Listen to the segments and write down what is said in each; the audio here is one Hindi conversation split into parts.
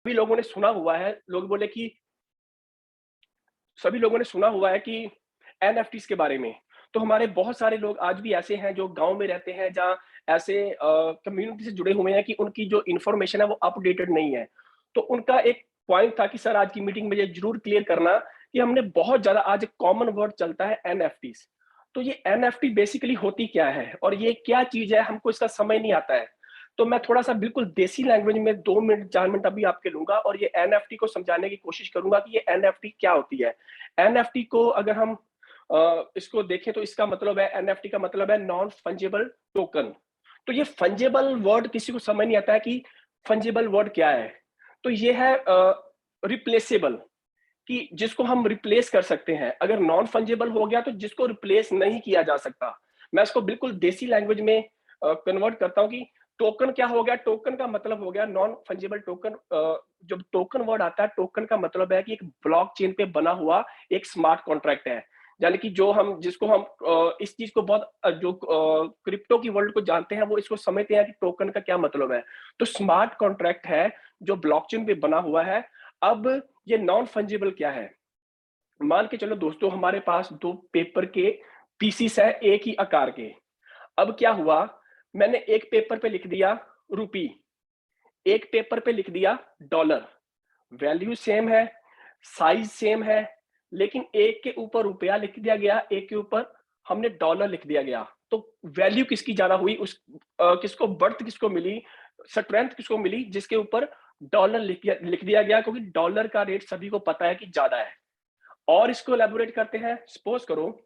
सभी लोगों ने सुना हुआ है, लोग बोले कि सभी लोगों ने सुना हुआ है कि एनएफटीज़ के बारे में। तो हमारे बहुत सारे लोग आज भी ऐसे हैं जो गाँव में रहते हैं, जहाँ ऐसे कम्युनिटी से जुड़े हुए हैं कि उनकी जो इन्फॉर्मेशन है वो अपडेटेड नहीं है। तो उनका एक पॉइंट था कि सर आज की मीटिंग में ये ज़रूर क्लियर करना कि हमने बहुत ज़्यादा आज एक कॉमन वर्ड चलता है एनएफटीज़। तो ये एनएफटी बेसिकली होती क्या है और ये क्या चीज़ है, हमको इसका समझ नहीं आता है। तो मैं थोड़ा-सा बिल्कुल देसी लैंग्वेज में 2 मिनट 4 मिनट अभी आपके लूँगा और ये एनएफटी को समझाने की कोशिश करूँगा कि ये एनएफटी क्या होती है। एनएफटी को अगर हम इसको देखें तो इसका मतलब है, एनएफटी का मतलब है नॉन फंजिबल टोकन। तो ये फंजिबल वर्ड किसी को समझ नहीं आता है कि फंजिबल वर्ड क्या है। तो ये है रिप्लेसेबल, कि जिसको हम रिप्लेस कर सकते हैं। अगर नॉन फंजिबल हो गया तो जिसको रिप्लेस नहीं किया जा सकता। मैं इसको बिल्कुल देसी लैंग्वेज में कन्वर्ट करता हूँ कि टोकन क्या हो गया? टोकन का मतलब हो गया नॉन फंजिबल टोकन। जब टोकन वर्ड आता है, टोकन का मतलब है कि एक ब्लॉकचेन पे बना हुआ एक स्मार्ट कॉन्ट्रैक्ट है। यानी कि जो हम जिसको हम इस चीज़ को बहुत जो क्रिप्टो की वर्ल्ड को जानते हैं, वो इसको समझते हैं कि टोकन का क्या मतलब है। तो स्मार्ट कॉन्ट्रैक्ट है, जो ब्लॉकचेन पे बना हुआ है। अब ये नॉन फंजिबल क्या है? मान के चलो दोस्तों, हमारे पास 2 पेपर के पीसेस हैं एक ही आकार के। अब क्या हुआ, मैंने एक पेपर पे लिख दिया रूपी, एक पेपर पे लिख दिया डॉलर। वैल्यू सेम है, साइज़ सेम है, लेकिन एक के ऊपर रुपया लिख दिया गया, एक के ऊपर हमने डॉलर लिख दिया गया। तो वैल्यू किसकी ज़्यादा हुई? किसको बढ़त किसको मिली, स्ट्रेंथ किसको मिली? जिसके ऊपर डॉलर लिख दिया गया, क्योंकि डॉलर का रेट सभी को पता है कि ज़्यादा है। और इसको एलैबोरेट करते हैं। सपोज़ करो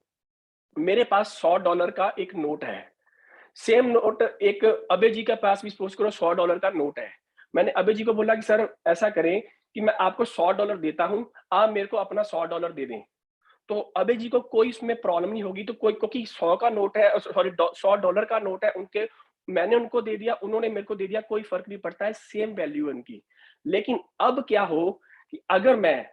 मेरे पास $100 का एक नोट है। सेम नोट एक अभय जी के पास भी सपोज़ करो $100 का नोट है। मैंने अभय जी को बोला कि सर ऐसा करें कि मैं आपको $100 देता हूँ, आप मेरे को अपना $100 दे दें। तो अभय जी को कोई इसमें प्रॉब्लम नहीं होगी, तो कोई, क्योंकि 100 का नोट है, सॉरी $100 का नोट है उनके, मैंने उनको दे दिया, उन्होंने मेरे को दे दिया, कोई फ़र्क नहीं पड़ता है, सेम वैल्यू है उनकी। लेकिन अब क्या हो कि अगर मैं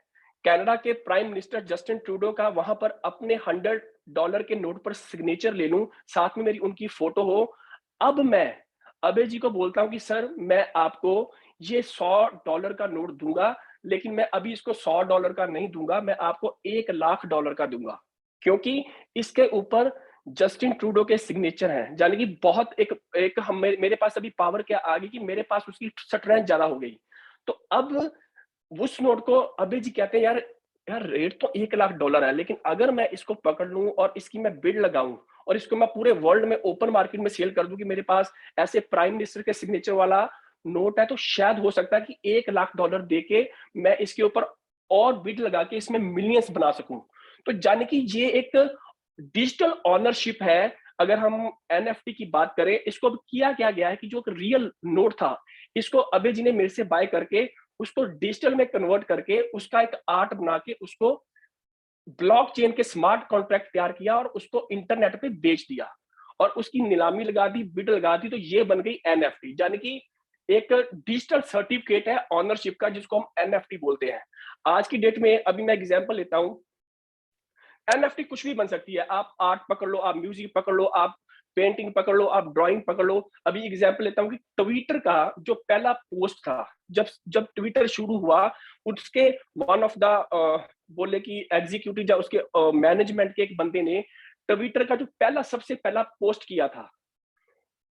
कनाडा के प्राइम मिनिस्टर जस्टिन ट्रूडो का वहाँ पर अपने $100 के नोट पर सिग्नेचर ले लूँ, साथ में मेरी उनकी फ़ोटो हो, अब मैं अभय जी को बोलता हूँ कि सर मैं आपको ये $100 का नोट दूँगा, लेकिन मैं अभी इसको $100 का नहीं दूँगा, मैं आपको $1,00,000 का दूँगा। क्योंकि इसके ऊपर जस्टिन ट्रूडो के सिग्नेचर हैं। यानी कि बहुत एक एक हम मेरे पास अभी पावर क्या आ गई कि मेरे पास उसकी स्ट्रेंथ ज़्यादा हो गई। तो अब उस नोट को अभय जी कहते हैं, यार यार रेट तो $1,00,000 है, लेकिन अगर मैं इसको पकड़ लूँ और इसकी मैं बिड लगाऊँ और इसको मैं पूरे वर्ल्ड में ओपन मार्केट में सेल कर दूँ कि मेरे पास ऐसे प्राइम मिनिस्टर के सिग्नेचर वाला नोट है, तो शायद हो सकता है कि $1,00,000 देके मैं इसके ऊपर और बिड लगा के इसमें मिलियंस बना सकूँ। तो जाने कि ये एक डिजिटल ओनरशिप है। अगर हम एनएफटी की बात करें, इसको अब किया क्या गया है कि जो एक रियल नोट था, इसको अभय जी ने मेरे से बाय करके उसको डिजिटल में कन्वर्ट करके उसका एक आर्ट बना के उसको ब्लॉकचेन के स्मार्ट कॉन्ट्रैक्ट तैयार किया और उसको इंटरनेट पे बेच दिया और उसकी नीलामी लगा दी, बिड लगा दी, तो ये बन गई एनएफटी। यानी कि एक डिजिटल सर्टिफिकेट है ओनरशिप का, जिसको हम एनएफटी बोलते हैं। आज की डेट में अभी मैं एग्जांपल लेता हूं, एनएफटी कुछ भी बन सकती है। आप आर्ट पकड़ लो, आप म्यूजिक पकड़ लो, आप पेंटिंग पकड़ लो, आप ड्राइंग पकड़ लो। अभी एग्जांपल लेता हूँ कि ट्विटर का जो पहला पोस्ट था, जब जब ट्विटर शुरू हुआ, उसके वन ऑफ द बोले कि एग्जीक्यूटिव या उसके मैनेजमेंट के एक बंदे ने ट्विटर का जो पहला सबसे पहला पोस्ट किया था,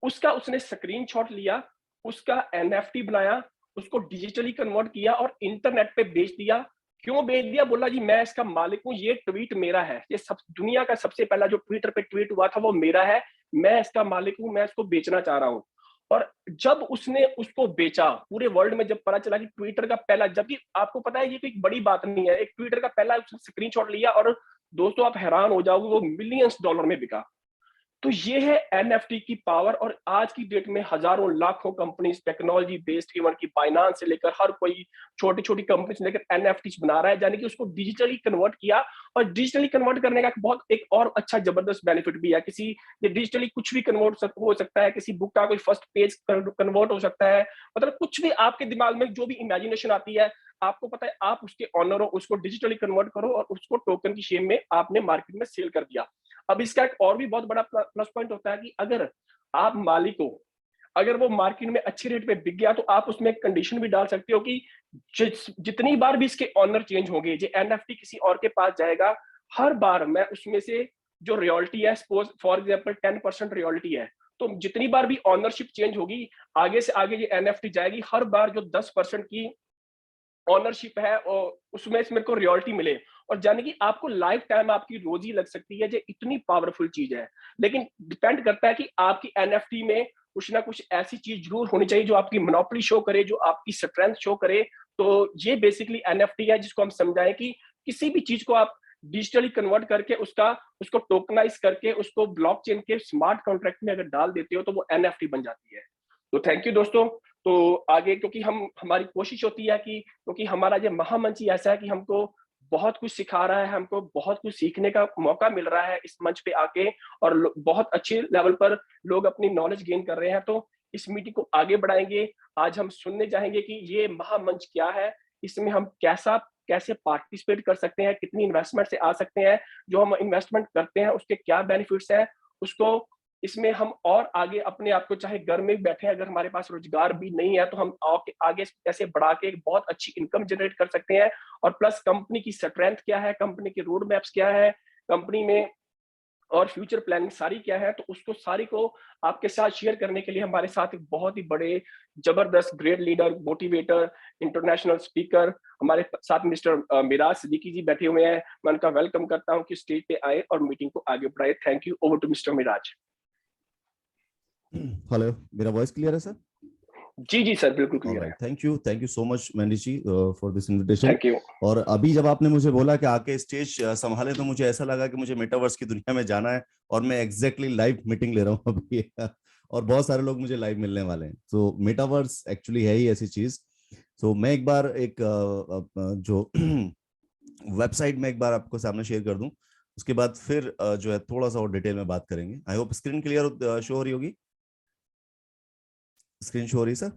उसका उसने स्क्रीनशॉट लिया, उसका एनएफटी बनाया, उसको डिजिटली कन्वर्ट किया और इंटरनेट पे बेच दिया। क्यों बेच दिया? बोला जी मैं इसका मालिक हूँ, ये ट्वीट मेरा है। ये सब दुनिया का सबसे पहला जो ट्विटर पे ट्वीट हुआ था वो मेरा है, मैं इसका मालिक हूँ, मैं इसको बेचना चाह रहा हूँ। और जब उसने उसको बेचा, पूरे वर्ल्ड में जब पता चला कि ट्विटर का पहला, जबकि आपको पता है ये कोई बड़ी बात नहीं है, एक ट्विटर का पहला उसने स्क्रीनशॉट लिया और दोस्तों आप हैरान हो जाओगे, वो मिलियंस डॉलर में बिका। तो ये है एनएफटी की पावर। और आज की डेट में हजारों लाखों कंपनीज टेक्नोलॉजी बेस्ड, इवन की बाइनांस से लेकर हर कोई छोटी छोटी कंपनी से लेकर एनएफटी बना रहा है, यानी कि उसको डिजिटली कन्वर्ट किया। और डिजिटली कन्वर्ट करने का बहुत एक और अच्छा जबरदस्त बेनिफिट भी है। किसी ये डिजिटली कुछ भी कन्वर्ट हो सकता है, किसी बुक का कोई फर्स्ट पेज कन्वर्ट हो सकता है, मतलब कुछ भी आपके दिमाग में जो भी इमेजिनेशन आती है, आपको पता है आप उसके ऑनर हो, उसको डिजिटली कन्वर्ट करो और उसको टोकन की शेप में आपने मार्केट में सेल कर दिया। अब इसका एक और भी बहुत बड़ा प्लस पॉइंट होता है कि अगर आप मालिक हो, अगर वो मार्केट में अच्छे रेट पे बिक गया तो आप उसमें कंडीशन भी डाल सकते हो कि जितनी बार भी इसके ऑनर चेंज होंगे, जो एनएफटी किसी और के पास जाएगा, हर बार मैं उसमें से जो रॉयल्टी है, सपोज फॉर एग्जांपल 10% रॉयल्टी है, तो जितनी बार भी ऑनरशिप चेंज होगी, आगे से आगे ये एनएफटी जाएगी, हर बार जो 10% की ओनरशिप है और उसमें से मेरे को रॉयल्टी मिले, और जाने की आपको लाइफ टाइम आपकी रोजी लग सकती है, जो इतनी पावरफुल चीज है। लेकिन डिपेंड करता है कि आपकी एनएफटी में कुछ ना कुछ ऐसी चीज जरूर होनी चाहिए जो आपकी मोनोपोली शो करे, जो आपकी स्ट्रेंथ शो करे। तो ये बेसिकली एनएफटी है, जिसको हम समझाएं कि किसी भी चीज को आप डिजिटली कन्वर्ट करके उसका उसको टोकनाइज करके उसको ब्लॉकचेन के स्मार्ट कॉन्ट्रैक्ट में अगर डाल देते हो तो वो एनएफटी बन जाती है। तो थैंक यू दोस्तों। तो आगे क्योंकि हम हमारी कोशिश होती है कि क्योंकि हमारा ये महामंच ही ऐसा है कि हमको बहुत कुछ सिखा रहा है, हमको बहुत कुछ सीखने का मौका मिल रहा है इस मंच पे आके, और बहुत अच्छे लेवल पर लोग अपनी नॉलेज गेन कर रहे हैं। तो इस मीटिंग को आगे बढ़ाएंगे। आज हम सुनने चाहेंगे कि ये महामंच क्या है, इसमें हम कैसे पार्टिसिपेट कर सकते हैं, कितनी इन्वेस्टमेंट से आ सकते हैं, जो हम इन्वेस्टमेंट करते हैं उसके क्या बेनिफिट्स हैं, उसको इसमें हम और आगे अपने आप को, चाहे घर में बैठे अगर हमारे पास रोजगार भी नहीं है, तो हम आगे कैसे बढ़ा के एक बहुत अच्छी इनकम जनरेट कर सकते हैं। और प्लस कंपनी की स्ट्रेंथ क्या है, कंपनी के रोड मैप्स क्या है, कंपनी में और फ्यूचर प्लानिंग सारी क्या है, तो उसको सारी को आपके साथ शेयर करने के लिए हमारे साथ एक बहुत ही बड़े जबरदस्त great leader, motivator, international speaker हमारे साथ मिस्टर मिराज सिद्दीकी जी बैठे हुए हैं। मैं उनका वेलकम करता हूं कि स्टेज पे आए और मीटिंग को आगे बढ़ाए। Thank you. Over to Mister Miraj. Hello, मेरा वॉइस क्लियर है सर? जी जी सर, बिल्कुल क्लियर है। Alright, thank you so much Manish ji for this invitation. Thank you. और अभी जब आपने मुझे बोला कि आके स्टेज संभाले, तो मुझे ऐसा लगा कि मुझे मेटावर्स की दुनिया में जाना है, और मैं एग्जैक्टली लाइव मीटिंग ले रहा हूँ अभी और बहुत सारे लोग मुझे लाइव मिलने वाले हैं। तो मेटावर्स एक्चुअली है ही ऐसी चीज। तो मैं एक बार एक जो वेबसाइट में एक बार आपको सामने शेयर कर दूं, उसके बाद फिर जो है थोड़ा सा और डिटेल में बात करेंगे। I hope screen clear show हो रही होगी। स्क्रीन शो हो रही है सर?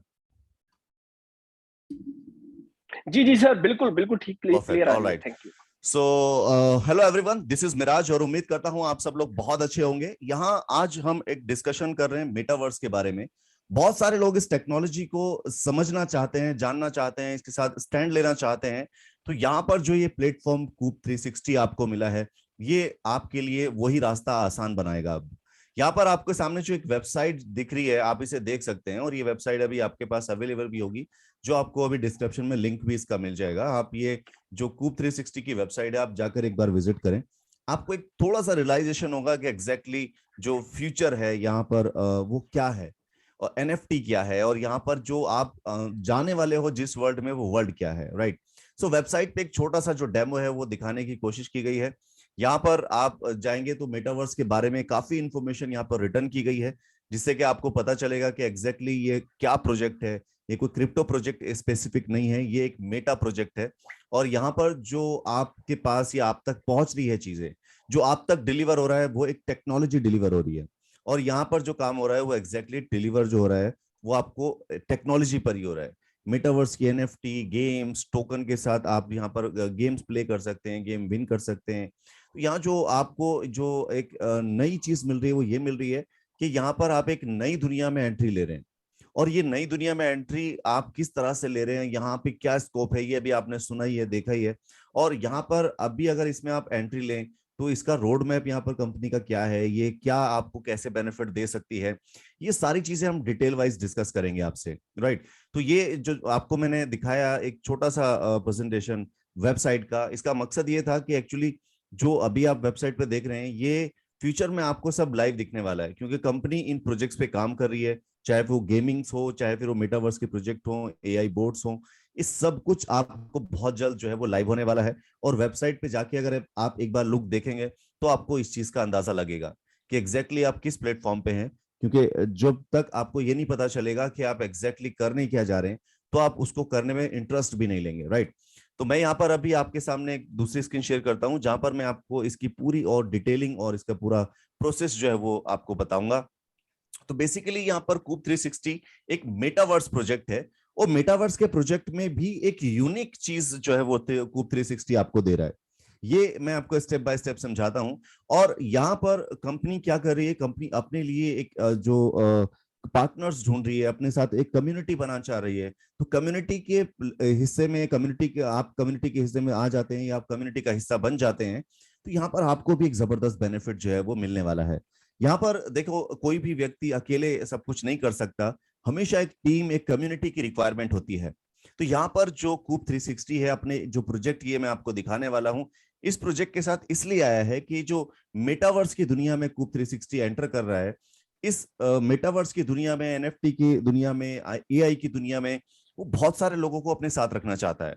जी जी सर, बिल्कुल बिल्कुल ठीक, परफेक्ट, क्लियर आ रही है। Alright. Thank you. So hello everyone, this is Miraj, और उम्मीद करता हूं आप सब लोग बहुत अच्छे होंगे। यहाँ आज हम एक डिस्कशन कर रहे हैं मेटावर्स के बारे में। बहुत सारे लोग इस टेक्नोलॉजी को समझना चाहते हैं, जानना चाहते हैं, इसके साथ स्टैंड लेना चाहते हैं। तो यहाँ पर जो ये प्लेटफॉर्म कूप 360 आपको मिला है, ये आपके लिए वही रास्ता आसान बनाएगा। अब यहाँ पर आपके सामने जो एक वेबसाइट दिख रही है, आप इसे देख सकते हैं, और ये वेबसाइट अभी आपके पास अवेलेबल भी होगी, जो आपको अभी डिस्क्रिप्शन में लिंक भी इसका मिल जाएगा। आप ये जो कूप 360 की वेबसाइट है, आप जाकर एक बार विजिट करें। आपको एक थोड़ा सा रियलाइजेशन होगा कि एग्जैक्टली जो फ्यूचर है यहाँ पर वो क्या है, और एनएफटी क्या है, और यहाँ पर जो आप जाने वाले हो जिस वर्ल्ड में, वो वर्ल्ड क्या है, राइट। सो वेबसाइट पे एक छोटा सा जो डेमो है वो दिखाने की कोशिश की गई है। यहाँ पर आप जाएंगे तो मेटावर्स के बारे में काफी इंफॉर्मेशन यहाँ पर रिटर्न की गई है, जिससे कि आपको पता चलेगा कि एग्जैक्टली ये क्या प्रोजेक्ट है। ये कोई क्रिप्टो प्रोजेक्ट स्पेसिफिक नहीं है, ये एक मेटा प्रोजेक्ट है। और यहाँ पर जो आपके पास या आप तक पहुंच रही है चीजें, जो आप तक डिलीवर हो रहा है, वो एक टेक्नोलॉजी डिलीवर हो रही है। और यहाँ पर जो काम हो रहा है वो एग्जैक्टली डिलीवर जो हो रहा है, वो आपको टेक्नोलॉजी पर ही हो रहा है। मेटावर्स की एनएफटी गेम्स टोकन के साथ आप यहाँ पर गेम्स प्ले कर सकते हैं, गेम विन कर सकते हैं। तो यहाँ जो आपको जो एक नई चीज मिल रही है, वो ये मिल रही है कि यहाँ पर आप एक नई दुनिया में एंट्री ले रहे हैं। और ये नई दुनिया में एंट्री आप किस तरह से ले रहे हैं, यहाँ पे क्या स्कोप है, ये भी आपने सुना ही है, देखा ही है। और यहाँ पर अभी अगर इसमें आप एंट्री लें, तो इसका रोड मैप यहाँ पर कंपनी का क्या है, ये क्या आपको कैसे बेनिफिट दे सकती है, ये सारी चीजें हम डिटेल वाइज डिस्कस करेंगे आपसे, राइट। तो ये जो आपको मैंने दिखाया एक छोटा सा प्रेजेंटेशन वेबसाइट का, इसका मकसद ये था कि एक्चुअली जो अभी आप वेबसाइट पे देख रहे हैं, ये फ्यूचर में आपको सब लाइव दिखने वाला है, क्योंकि कंपनी इन प्रोजेक्ट्स पे काम कर रही है। चाहे वो गेमिंग्स हो, चाहे फिर वो मेटावर्स के प्रोजेक्ट हो, एआई बोर्ड्स हो, इस सब कुछ आपको बहुत जल्द जो है वो लाइव होने वाला है। और वेबसाइट पे जाके अगर आप एक बार लुक देखेंगे, तो आपको इस चीज का अंदाजा लगेगा कि एग्जैक्टली आप किस प्लेटफॉर्म पे हैं। क्योंकि जब तक आपको ये नहीं पता चलेगा कि आप एग्जैक्टली करने क्या जा रहे हैं, तो आप उसको करने में इंटरेस्ट भी नहीं लेंगे, राइट। तो मैं यहाँ पर अभी आपके सामने एक दूसरी स्क्रीन शेयर करता हूँ, जहां पर मैं आपको इसकी पूरी और डिटेलिंग और इसका पूरा प्रोसेस जो है वो आपको बताऊंगा। तो बेसिकली यहाँ पर कूप 360 एक मेटावर्स प्रोजेक्ट है, और मेटावर्स के प्रोजेक्ट में भी एक यूनिक चीज जो है वो कूप 360 आपको दे रहा है। ये मैं आपको स्टेप बाय स्टेप समझाता हूं। और यहाँ पर कंपनी क्या कर रही है, कंपनी अपने लिए एक जो पार्टनर्स ढूंढ रही है, अपने साथ एक कम्युनिटी बनाना चाह रही है, तो कम्युनिटी के हिस्से में, आप कम्युनिटी के हिस्से में आ जाते हैं या आप कम्युनिटी का हिस्सा बन जाते हैं, तो यहाँ पर आपको भी एक जबरदस्त बेनिफिट जो है वो मिलने वाला है। यहाँ पर देखो, कोई भी व्यक्ति अकेले सब कुछ नहीं कर सकता, हमेशा एक टीम, एक कम्युनिटी की रिक्वायरमेंट होती है। तो यहाँ पर जो कूप 360 है, अपने जो प्रोजेक्ट ये मैं आपको दिखाने वाला हूँ, इस प्रोजेक्ट के साथ इसलिए आया है कि जो मेटावर्स की दुनिया में कूप 360 एंटर कर रहा है, इस मेटावर्स की दुनिया में, एनएफटी की दुनिया में, एआई की दुनिया में, वो बहुत सारे लोगों को अपने साथ रखना चाहता है।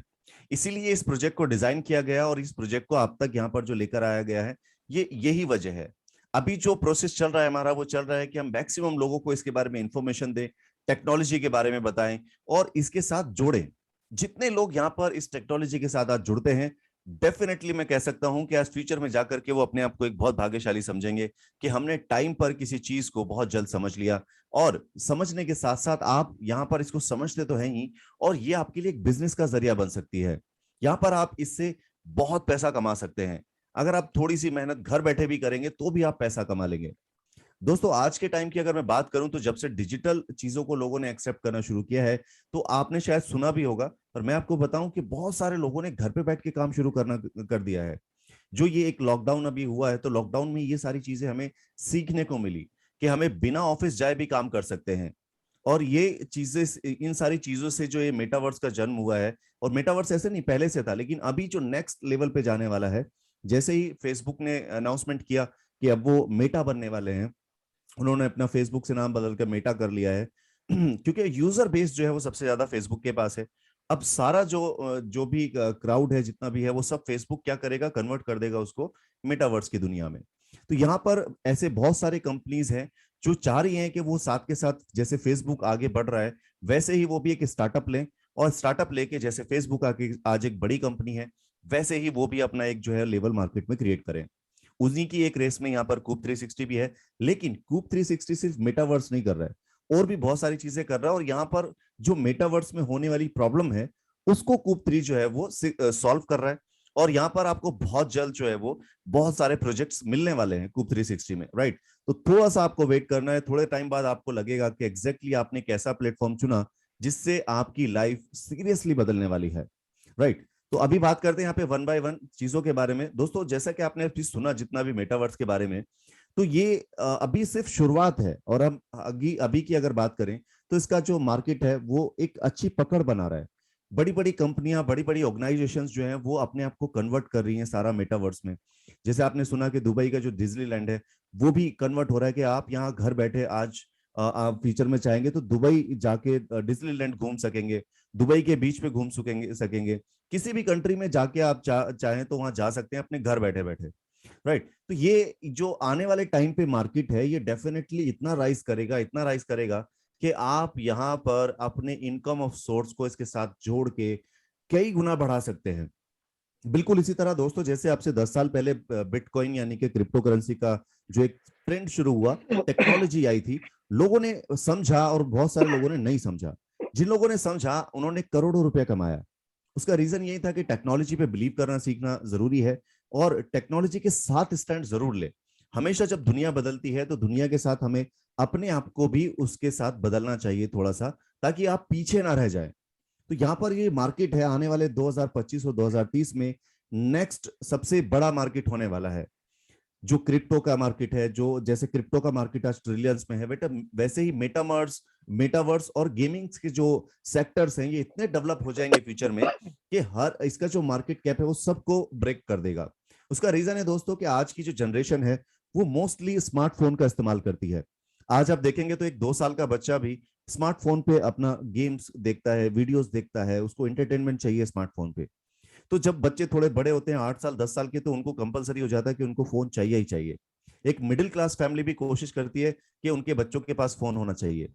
इसीलिए इस प्रोजेक्ट को डिजाइन किया गया और इस प्रोजेक्ट को आप तक यहाँ पर जो लेकर आया गया है, ये यही वजह है। अभी जो प्रोसेस चल रहा है हमारा, वो चल रहा है कि हम मैक्सिमम लोगों को इसके बारे में इंफॉर्मेशन दें, टेक्नोलॉजी के बारे में बताएं और इसके साथ जोड़ें। जितने लोग यहाँ पर इस टेक्नोलॉजी के साथ आज जुड़ते हैं, डेफिनेटली मैं कह सकता हूं कि आज फ्यूचर में जाकर के वो अपने आप को एक बहुत भाग्यशाली समझेंगे कि हमने टाइम पर किसी चीज को बहुत जल्द समझ लिया। और समझने के साथ साथ आप यहाँ पर इसको समझते तो हैं ही, और ये आपके लिए एक बिजनेस का जरिया बन सकती है। यहाँ पर आप इससे बहुत पैसा कमा सकते हैं। अगर आप थोड़ी सी मेहनत घर बैठे भी करेंगे तो भी आप पैसा कमा लेंगे। दोस्तों, आज के टाइम की अगर मैं बात करूं, तो जब से डिजिटल चीजों को लोगों ने एक्सेप्ट करना शुरू किया है, तो आपने शायद सुना भी होगा, पर मैं आपको बताऊं कि बहुत सारे लोगों ने घर पे बैठ के काम शुरू करना कर दिया है। जो ये एक लॉकडाउन अभी हुआ है, तो लॉकडाउन में ये सारी चीजें हमें सीखने को मिली कि हमें बिना ऑफिस जाए भी काम कर सकते हैं। और ये चीजें, इन सारी चीजों से जो ये मेटावर्स का जन्म हुआ है, और मेटावर्स ऐसे नहीं पहले से था, लेकिन अभी जो नेक्स्ट लेवल पे जाने वाला है, जैसे ही फेसबुक ने अनाउंसमेंट किया कि अब वो मेटा बनने वाले हैं, उन्होंने अपना फेसबुक से नाम बदल कर मेटा कर लिया है क्योंकि यूजर बेस जो है वो सबसे ज्यादा फेसबुक के पास है। अब सारा जो भी क्राउड है, जितना भी है, वो सब फेसबुक क्या करेगा, कन्वर्ट कर देगा उसको मेटावर्स की दुनिया में। तो यहाँ पर ऐसे बहुत सारे कंपनीज हैं जो चाह रही हैं कि वो साथ के साथ, जैसे फेसबुक आगे बढ़ रहा है, वैसे ही वो भी एक स्टार्टअप लें, और स्टार्टअप लेके जैसे फेसबुक आके आज एक बड़ी कंपनी है, वैसे ही वो भी अपना एक जो है लेवल मार्केट में क्रिएट करें। उन्हीं की एक रेस में यहाँ पर कूप 360 भी है। लेकिन कूप 360 सिर्फ मेटावर्स नहीं कर रहा है, और भी बहुत सारी चीजें कर रहा है। और यहाँ पर जो मेटावर्स में होने वाली प्रॉब्लम है, उसको कूप 3 जो है वो सॉल्व कर रहा है। और यहाँ पर आपको बहुत जल्द जो है वो बहुत सारे प्रोजेक्ट्स मिलने वाले हैं कूप 360 में, राइट। तो थोड़ा सा आपको वेट करना है, थोड़े टाइम बाद आपको लगेगा कि एग्जैक्टली आपने कैसा प्लेटफॉर्म चुना जिससे आपकी लाइफ सीरियसली बदलने वाली है, राइट। तो अभी बात करते हैं यहाँ पे वन बाय वन चीजों के बारे में। दोस्तों, जैसा कि आपने अभी सुना जितना भी मेटावर्स के बारे में, तो ये अभी सिर्फ शुरुआत है। और हम अभी अभी की अगर बात करें, तो इसका जो मार्केट है वो एक अच्छी पकड़ बना रहा है। बड़ी बड़ी कंपनियां, बड़ी बड़ी ऑर्गेनाइजेशंस जो हैं वो अपने आप को कन्वर्ट कर रही हैं सारा मेटावर्स में। जैसे आपने सुना कि दुबई का जो डिज्नीलैंड है, वो भी कन्वर्ट हो रहा है कि आप यहाँ घर बैठे आज आप फ्यूचर में चाहेंगे तो दुबई जाके डिज्नीलैंड घूम सकेंगे, दुबई के बीच में घूम सकेंगे। किसी भी कंट्री में जाके आप चाहें तो वहां जा सकते हैं अपने घर बैठे बैठे, राइट। तो ये जो आने वाले टाइम पे मार्केट है, ये डेफिनेटली इतना राइज करेगा, इतना राइज करेगा कि आप यहाँ पर अपने इनकम ऑफ सोर्स को इसके साथ जोड़ के कई गुना बढ़ा सकते हैं। बिल्कुल इसी तरह दोस्तों, जैसे आपसे 10 साल पहले बिटकॉइन यानी कि क्रिप्टो करेंसी का जो एक ट्रेंड शुरू हुआ, टेक्नोलॉजी आई थी, लोगों ने समझा और बहुत सारे लोगों ने नहीं समझा। जिन लोगों ने समझा, उन्होंने करोड़ों रुपया कमाया। उसका रीजन यही था कि टेक्नोलॉजी पे बिलीव करना सीखना जरूरी है, और टेक्नोलॉजी के साथ स्टैंड जरूर ले। हमेशा जब दुनिया बदलती है, तो दुनिया के साथ हमें अपने आप को भी उसके साथ बदलना चाहिए थोड़ा सा, ताकि आप पीछे ना रह जाए। तो यहाँ पर ये मार्केट है, आने वाले 2025 और 2030 में नेक्स्ट सबसे बड़ा मार्केट होने वाला है। जो क्रिप्टो का मार्केट है, जो जैसे क्रिप्टो का मार्केट आज ट्रिलियंस में है बेटा, वैसे ही मेटावर्स और गेमिंग के जो सेक्टर्स हैं, ये इतने डेवलप हो जाएंगे फ्यूचर में कि हर इसका जो मार्केट कैप है वो सबको ब्रेक कर देगा। उसका रीजन है दोस्तों कि आज की जो जनरेशन है वो मोस्टली स्मार्टफोन का इस्तेमाल करती है। आज आप देखेंगे तो एक 2 साल का बच्चा भी स्मार्टफोन पे अपना गेम्स देखता है, वीडियोस देखता है, उसको एंटरटेनमेंट चाहिए स्मार्टफोन पे। तो जब बच्चे थोड़े बड़े होते हैं, 8 साल 10 साल के, तो उनको कंपलसरी हो जाता है कि उनको फोन चाहिए ही चाहिए। एक मिडिल क्लास फैमिली भी कोशिश करती है कि उनके बच्चों के पास फोन होना चाहिए।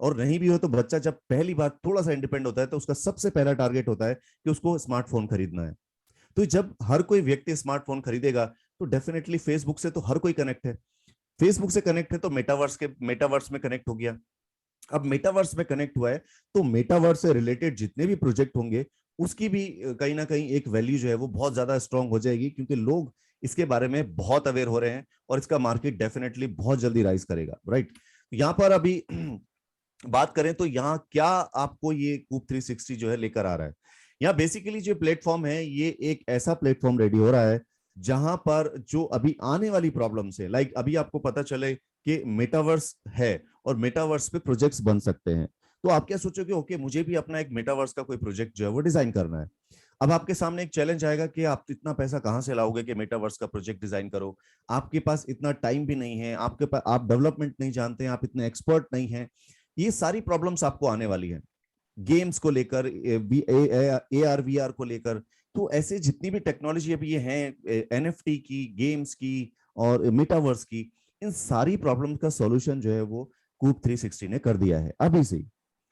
और नहीं भी हो तो बच्चा जब पहली बार थोड़ा सा इंडिपेंडेंट होता है, तो उसका सबसे पहला टारगेट होता है कि उसको स्मार्टफोन खरीदना है। तो जब हर कोई व्यक्ति स्मार्टफोन खरीदेगा, तो डेफिनेटली फेसबुक से तो हर कोई कनेक्ट है, फेसबुक से कनेक्ट है, तो मेटावर्स में कनेक्ट हो गया। अब मेटावर्स में कनेक्ट हुआ है, तो मेटावर्स से रिलेटेड जितने भी प्रोजेक्ट होंगे, उसकी भी कहीं ना कहीं एक वैल्यू जो है वो बहुत ज्यादा स्ट्रांग हो जाएगी, क्योंकि लोग इसके बारे में बहुत अवेयर हो रहे हैं, और इसका मार्केट डेफिनेटली बहुत जल्दी राइज करेगा, राइट। यहाँ पर अभी बात करें तो यहाँ क्या आपको ये कूप 360 जो है लेकर आ रहा है। यहाँ बेसिकली जो प्लेटफॉर्म है ये एक ऐसा प्लेटफॉर्म रेडी हो रहा है जहां पर जो अभी आने वाली प्रॉब्लम्स है, लाइक अभी आपको पता चले कि मेटावर्स है और मेटावर्स पे प्रोजेक्ट्स बन सकते हैं, तो आप क्या सोचोगे, ओके मुझे भी अपना एक मेटावर्स का कोई प्रोजेक्ट जो है वो डिजाइन करना है। अब आपके सामने एक चैलेंज आएगा कि आप इतना पैसा कहां से लाओगे कि मेटावर्स का प्रोजेक्ट डिजाइन करो। आपके पास इतना टाइम भी नहीं है, आपके पास आप डेवलपमेंट नहीं जानते हैं, आप इतने एक्सपर्ट नहीं हैं। ये सारी प्रॉब्लम्स आपको आने वाली है गेम्स को लेकर, ए आर वी आर को लेकर। तो ऐसे जितनी भी टेक्नोलॉजी अभी ये है, एनएफटी की, गेम्स की और मेटावर्स की, इन सारी प्रॉब्लम का सॉल्यूशन जो है वो कूप 360 ने कर दिया है अभी से ही।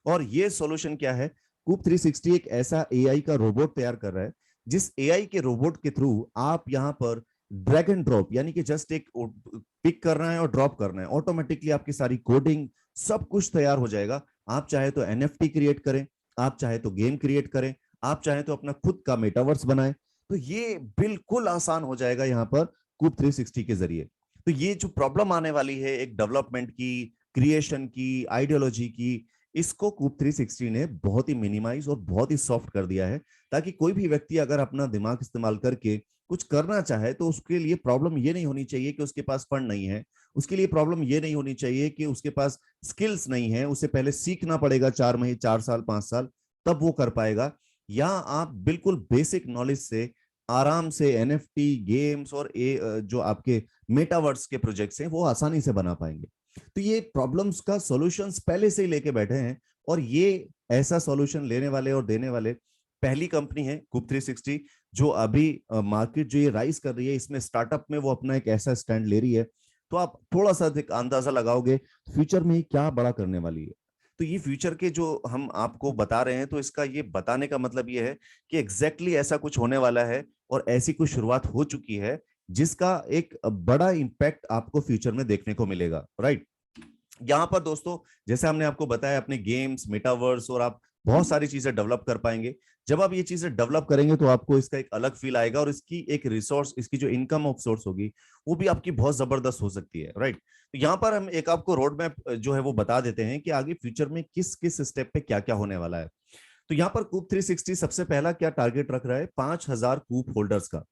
और ये सॉल्यूशन क्या है, कूप 360 एक ऐसा एआई का रोबोट तैयार कर रहा है जिस एआई के रोबोट के थ्रू आप यहां पर ड्रैग एंड ड्रॉप, यानी कि जस्ट एक पिक करना है और ड्रॉप करना है, ऑटोमेटिकली आपकी सारी कोडिंग सब कुछ तैयार हो जाएगा। आप चाहे तो एनएफटी क्रिएट करें, आप चाहे तो गेम क्रिएट करें, आप चाहे तो अपना खुद का मेटावर्स बनाएं, तो ये बिल्कुल आसान हो जाएगा यहाँ पर कूप 360 के जरिए। तो ये जो प्रॉब्लम आने वाली है एक डेवलपमेंट की, क्रिएशन की, आइडियोलॉजी की, इसको कूप 360 ने बहुत ही मिनिमाइज और बहुत ही सॉफ्ट कर दिया है, ताकि कोई भी व्यक्ति अगर अपना दिमाग इस्तेमाल करके कुछ करना चाहे तो उसके लिए प्रॉब्लम ये नहीं होनी चाहिए कि उसके पास फंड नहीं है, उसके लिए प्रॉब्लम ये नहीं होनी चाहिए कि उसके पास स्किल्स नहीं है, उसे पहले सीखना पड़ेगा 4 महीने, 4 साल, 5 साल, तब वो कर पाएगा। या आप बिल्कुल बेसिक नॉलेज से आराम से एनएफटी, गेम्स और जो आपके मेटावर्स के प्रोजेक्ट्स हैं वो आसानी से बना पाएंगे। तो ये प्रॉब्लम्स का सॉल्यूशंस पहले से ही लेके बैठे हैं, और ये ऐसा सॉल्यूशन लेने वाले और देने वाले पहली कंपनी है कूप 360, जो अभी मार्केट जो ये राइज कर रही है इसमें स्टार्टअप में वो अपना एक ऐसा स्टैंड ले रही है। तो आप थोड़ा सा अंदाजा लगाओगे फ्यूचर में ही क्या बड़ा करने वाली है। तो ये फ्यूचर के जो हम आपको बता रहे हैं, तो इसका ये बताने का मतलब ये है कि एग्जैक्टली ऐसा कुछ होने वाला है और ऐसी कुछ शुरुआत हो चुकी है जिसका एक बड़ा इंपैक्ट आपको फ्यूचर में देखने को मिलेगा, राइट। यहाँ पर दोस्तों जैसे हमने आपको बताया, अपने गेम्स, मेटावर्स और आप बहुत सारी चीजें डेवलप कर पाएंगे। जब आप ये चीजें डेवलप करेंगे तो आपको इसका एक अलग फील आएगा, और इसकी एक रिसोर्स, इसकी जो इनकम ऑफ सोर्स होगी वो भी आपकी बहुत जबरदस्त हो सकती है, राइट। तो यहाँ पर हम एक आपको रोड मैप जो है वो बता देते हैं कि आगे फ्यूचर में किस किस स्टेप पे क्या क्या होने वाला है। तो यहाँ पर कूप 360 सबसे पहला क्या टारगेट रख रहा है, 5,000 कूप होल्डर्स का।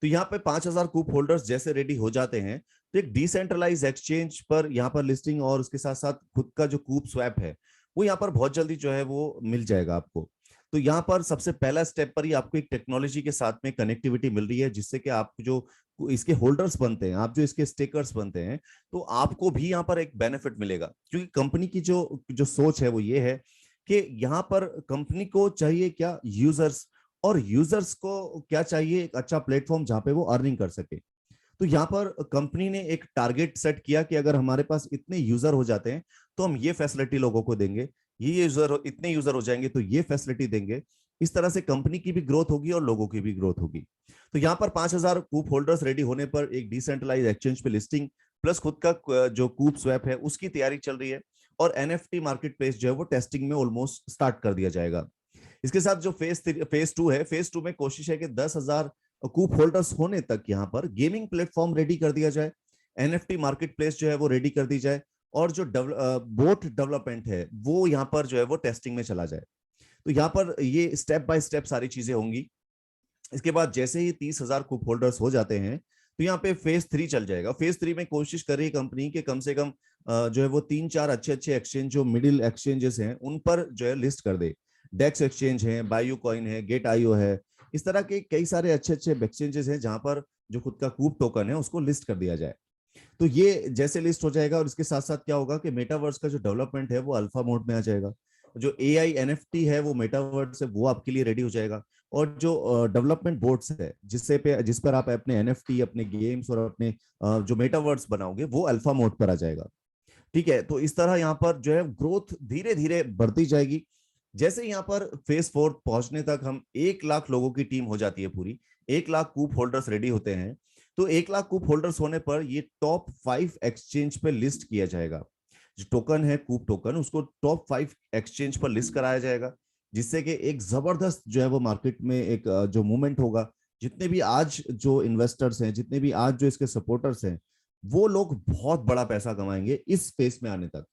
तो यहाँ पे 5,000 कूप होल्डर्स जैसे रेडी हो जाते हैं तो एक डिसेंट्रलाइज एक्सचेंज पर यहाँ पर लिस्टिंग, और उसके साथ साथ खुद का जो कूप स्वैप है वो यहाँ पर बहुत जल्दी जो है वो मिल जाएगा आपको। तो यहाँ पर सबसे पहला स्टेप पर ही आपको एक टेक्नोलॉजी के साथ में कनेक्टिविटी मिल रही है, जिससे कि आप जो इसके होल्डर्स बनते हैं, आप जो इसके स्टेकर्स बनते हैं, तो आपको भी यहाँ पर एक बेनिफिट मिलेगा। क्योंकि कंपनी की जो जो सोच है वो ये है कि यहाँ पर कंपनी को चाहिए क्या, यूजर्स, और यूजर्स को क्या चाहिए, एक अच्छा प्लेटफॉर्म जहां पे वो अर्निंग कर सके। तो यहाँ पर कंपनी ने एक टारगेट सेट किया कि अगर हमारे पास इतने यूजर हो जाते हैं तो हम ये फैसिलिटी लोगों को देंगे, ये यूजर, इतने यूजर हो जाएंगे तो ये फैसिलिटी देंगे। इस तरह से कंपनी की भी ग्रोथ होगी और लोगों की भी ग्रोथ होगी। तो यहाँ पर 5,000 कूप होल्डर्स रेडी होने पर एक डिसेंट्रलाइज एक्सचेंज पे लिस्टिंग प्लस खुद का जो कूप स्वैप है उसकी तैयारी चल रही है, और एनएफटी मार्केट प्लेस जो है वो टेस्टिंग में ऑलमोस्ट स्टार्ट कर दिया जाएगा। इसके साथ जो फेज टू है, फेज टू में कोशिश है कि 10,000 कूप होल्डर्स होने तक यहाँ पर गेमिंग प्लेटफॉर्म रेडी कर दिया जाए, एनएफटी मार्केट प्लेस जो है वो रेडी कर दी जाए, और जो बोट डेवलपमेंट है वो यहाँ पर जो है वो टेस्टिंग में चला जाए। तो यहाँ पर ये स्टेप बाय स्टेप सारी चीजें होंगी। इसके बाद जैसे ही 30,000 कूप होल्डर्स हो जाते हैं तो यहाँ पे फेज 3 चल जाएगा। फेज 3 में कोशिश कर रही है कंपनी के कम से कम जो है वो 3-4 अच्छे अच्छे एक्सचेंज, जो मिडिल एक्सचेंजेस हैं उन पर जो है लिस्ट कर दे। डेक्स एक्सचेंज है, बायो कॉइन है, गेट आईओ है, इस तरह के कई सारे अच्छे अच्छे एक्सचेंजेस हैं जहां पर जो खुद का कूप टोकन है उसको लिस्ट कर दिया जाए। तो ये जैसे लिस्ट हो जाएगा, और इसके साथ साथ क्या होगा कि मेटावर्स का जो डेवलपमेंट है वो अल्फा मोड में आ जाएगा। जो एआई एनएफटी है वो मेटावर्स है वो आपके लिए रेडी हो जाएगा, और जो डेवलपमेंट बोर्ड्स है जिस पर आप अपने एनएफटी, अपने गेम्स और अपने जो मेटावर्स बनाओगे वो अल्फा मोड पर आ जाएगा। ठीक है, तो इस तरह यहाँ पर जो है ग्रोथ धीरे धीरे बढ़ती जाएगी। जैसे यहाँ पर फेज 4 पहुंचने तक हम 1 लाख लोगों की टीम हो जाती है पूरी, 1 लाख कूप होल्डर्स रेडी होते हैं, तो 1 लाख कूप होल्डर्स होने पर ये टॉप 5 एक्सचेंज पर लिस्ट किया जाएगा। जो टोकन है कूप टोकन, उसको टॉप 5 एक्सचेंज पर लिस्ट कराया जाएगा, जिससे कि एक जबरदस्त जो है वो मार्केट में एक जो मूवमेंट होगा। जितने भी आज जो इन्वेस्टर्स हैं, जितने भी आज जो इसके सपोर्टर्स हैं, वो लोग बहुत बड़ा पैसा कमाएंगे इस फेस में आने तक।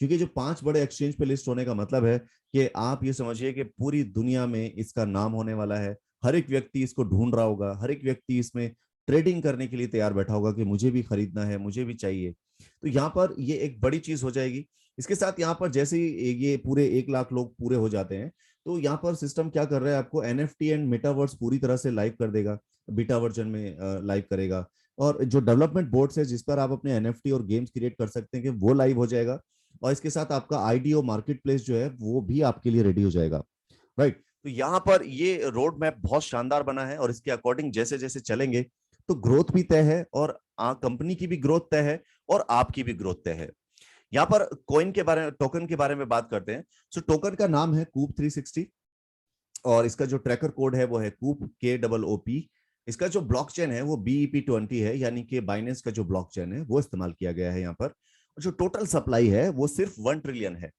क्योंकि जो 5 बड़े एक्सचेंज पे लिस्ट होने का मतलब है कि आप ये समझिए कि पूरी दुनिया में इसका नाम होने वाला है। हर एक व्यक्ति इसको ढूंढ रहा होगा, हर एक व्यक्ति इसमें ट्रेडिंग करने के लिए तैयार बैठा होगा कि मुझे भी खरीदना है, मुझे भी चाहिए। तो यहाँ पर ये एक बड़ी चीज हो जाएगी। इसके साथ यहाँ पर जैसे ही ये पूरे 1 लाख लोग पूरे हो जाते हैं, तो यहाँ पर सिस्टम क्या कर रहा है, आपको एनएफटी एंड मेटावर्स पूरी तरह से लाइव कर देगा, बीटा वर्जन में लाइव करेगा। और जो डेवलपमेंट बोर्ड्स है जिस पर आप अपने एनएफटी और गेम्स क्रिएट कर सकते हैं कि वो लाइव हो जाएगा। और इसके साथ आपका आईडीओ मार्केट प्लेस जो है वो भी आपके लिए रेडी हो जाएगा, राइट। तो यहाँ पर ये रोड मैप बहुत शानदार बना है और इसके अकॉर्डिंग जैसे जैसे चलेंगे तो ग्रोथ भी तय है, और कंपनी की भी ग्रोथ तय है, और आपकी भी ग्रोथ तय है। यहाँ पर कॉइन के बारे में, टोकन के बारे में बात करते हैं। सो टोकन का नाम है कूप 360 और इसका जो ट्रैकर कोड है वो है कूप KOOP। इसका जो ब्लॉकचेन है वो BEP20 है, यानी कि बाइनेंस का जो ब्लॉकचेन है वो इस्तेमाल किया गया है यहाँ पर। जो टोटल सप्लाई है वो सिर्फ 1 ट्रिलियन है।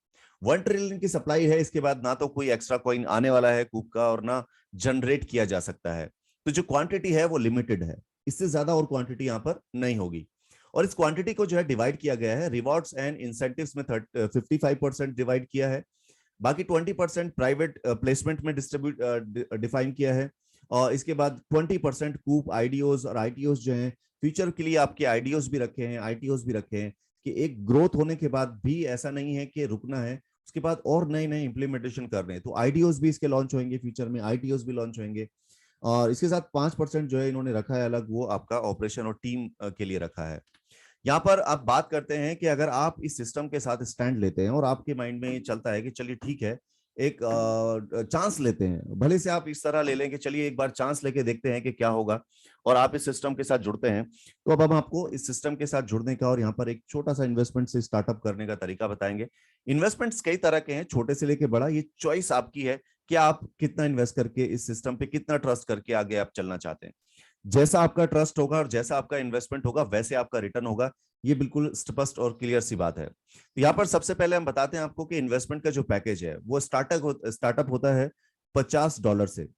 1 ट्रिलियन की सप्लाई है। इसके बाद ना तो कोई एक्स्ट्रा कॉइन आने वाला है कूप का, और ना जनरेट किया जा सकता है। तो जो क्वांटिटी है वो लिमिटेड है, इससे ज्यादा और क्वांटिटी यहाँ पर नहीं होगी। और इस क्वांटिटी को जो है डिवाइड किया गया है रिवॉर्ड्स एंड इंसेंटिव्स में 55% डिवाइड किया है। बाकी 20% प्राइवेट प्लेसमेंट में डिस्ट्रीब्यूट डिफाइन किया है। और इसके बाद 20% कूप आईडीओज और आईटीओज जो हैं, फ्यूचर के लिए आपके आईडीओज भी रखे हैं, आईटीओज भी रखे हैं, कि एक ग्रोथ होने के बाद भी ऐसा नहीं है कि रुकना है, उसके बाद और नए नए इंप्लीमेंटेशन कर रहे हैं। तो आईडीओज भी इसके लॉन्च होंगे, फ्यूचर में आईटीओज भी लॉन्च होंगे। और इसके साथ 5% जो है इन्होंने रखा है अलग, वो आपका ऑपरेशन और टीम के लिए रखा है। यहाँ पर आप बात करते हैं कि अगर आप इस सिस्टम के साथ स्टैंड लेते हैं और आपके माइंड में चलता है कि चलिए ठीक है, एक चांस लेते हैं, भले से आप इस तरह ले लें कि चलिए एक बार चांस लेके देखते हैं कि क्या होगा, और आप इस सिस्टम के साथ जुड़ते हैं, तो अब हम आपको इस सिस्टम के साथ जुड़ने का और यहाँ पर एक छोटा सा इन्वेस्टमेंट से स्टार्टअप करने का तरीका बताएंगे। इन्वेस्टमेंट्स कई तरह के हैं, छोटे से लेके बड़ा, ये चॉइस आपकी है कि आप कितना इन्वेस्ट करके इस सिस्टम पे, कितना ट्रस्ट करके आगे आप चलना चाहते हैं। जैसा आपका ट्रस्ट होगा और जैसा आपका इन्वेस्टमेंट होगा वैसे आपका रिटर्न होगा, ये बिल्कुल स्पष्ट और क्लियर सी बात है। तो यहाँ पर सबसे पहले हम बताते हैं आपको कि इन्वेस्टमेंट का जो पैकेज है वो स्टार्टअप होता है $50 से।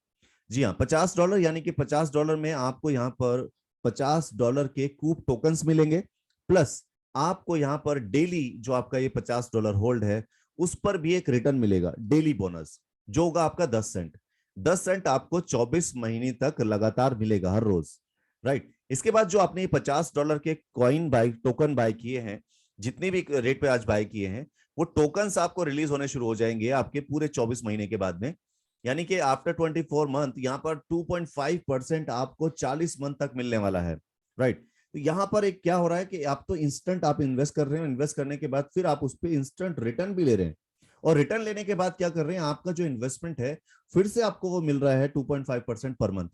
जी हाँ, $50, यानी कि $50 में आपको यहाँ पर $50 के कूप टोकन्स मिलेंगे, प्लस आपको यहाँ पर डेली जो आपका ये $50 होल्ड है उस पर भी एक रिटर्न मिलेगा, डेली बोनस, जो होगा आपका 10 सेंट। 10 सेंट आपको 24 महीने तक लगातार मिलेगा, हर रोज, राइट। इसके बाद जो आपने $50 के कॉइन बाय, टोकन बाय किए हैं, जितने भी रेट पे आज बाय किए हैं, वो टोकन्स आपको रिलीज होने शुरू हो जाएंगे आपके पूरे 24 महीने के बाद में, यानी कि आफ्टर 24 मंथ यहाँ पर 2.5% आपको 40 मंथ तक मिलने वाला है, राइट। तो यहाँ पर एक क्या हो रहा है कि आप तो इंस्टेंट आप इन्वेस्ट कर रहे हो, इन्वेस्ट करने के बाद फिर आप उस पर इंस्टेंट रिटर्न भी ले रहे हैं, और रिटर्न लेने के बाद क्या कर रहे हैं, आपका जो इन्वेस्टमेंट है फिर से आपको वो मिल रहा है 2.5% पर मंथ।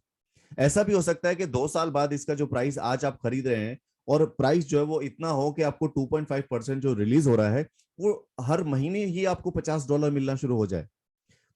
ऐसा भी हो सकता है कि 2 साल बाद इसका जो प्राइस आज आप खरीद रहे हैं और प्राइस जो है वो इतना हो कि आपको 2.5% जो रिलीज हो रहा है वो हर महीने ही आपको $50 मिलना शुरू हो जाए।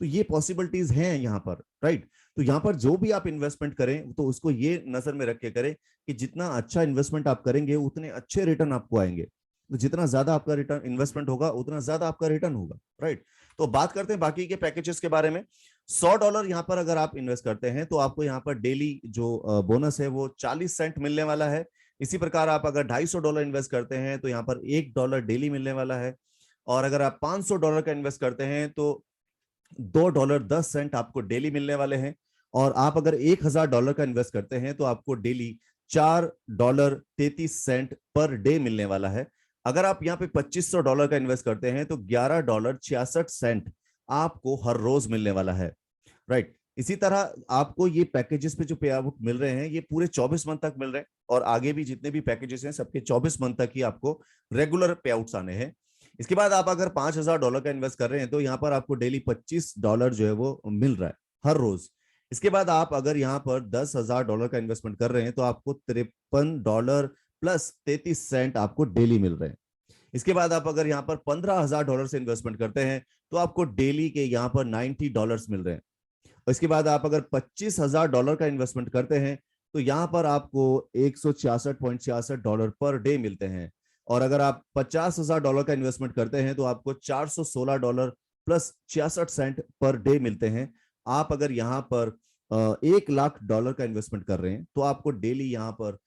तो ये पॉसिबिलिटीज हैं यहाँ पर, राइट। तो यहाँ पर जो भी आप इन्वेस्टमेंट करें तो उसको ये नजर में रख के करें कि जितना अच्छा इन्वेस्टमेंट आप करेंगे उतने अच्छे रिटर्न आपको आएंगे। तो जितना ज्यादा आपका रिटर्न इन्वेस्टमेंट होगा उतना ज्यादा आपका रिटर्न होगा, राइट। तो बात करते हैं बाकी के पैकेजेस के बारे में। $100 यहाँ पर अगर आप इन्वेस्ट करते हैं तो आपको यहाँ पर डेली जो बोनस है वो 40 सेंट मिलने वाला है। इसी प्रकार आप अगर $250 इन्वेस्ट करते हैं तो यहाँ पर $1 डेली मिलने वाला है। और अगर आप $500 का इन्वेस्ट करते हैं तो $2.10 आपको डेली मिलने वाले हैं। और आप अगर $1000 का इन्वेस्ट करते हैं तो आपको डेली $4.33 पर डे मिलने वाला है। अगर आप यहाँ पे $2500 का इन्वेस्ट करते हैं तो $11.66 आपको हर रोज मिलने वाला है, राइट। इसी तरह आपको ये पैकेजेस पे जो पे आउट मिल रहे हैं ये पूरे 24 मंथ तक मिल रहे हैं, और आगे भी जितने भी पैकेजेस हैं सबके 24 मंथ तक ही आपको रेगुलर पे आउट्स आने हैं। इसके बाद आप अगर $5000 का इन्वेस्ट कर रहे हैं तो यहाँ पर आपको डेली $25 जो है वो मिल रहा है हर रोज। इसके बाद आप अगर यहाँ पर $10,000 का इन्वेस्टमेंट कर रहे हैं तो आपको $53 प्लस 33 सेंट आपको डेली मिल रहे हैं। इसके बाद आप अगर यहाँ पर $15,000 से इन्वेस्टमेंट करते हैं तो आपको डेली के यहाँ पर $90 मिल रहे हैं। और इसके बाद आप अगर $25,000 का इन्वेस्टमेंट करते हैं तो यहाँ पर आपको $166.66 पर डे मिलते हैं। और अगर आप $50,000 का इन्वेस्टमेंट करते हैं तो आपको $416 प्लस 66 सेंट पर डे मिलते हैं। आप अगर यहाँ पर $1 लाख का इन्वेस्टमेंट कर रहे हैं तो आपको डेली यहाँ पर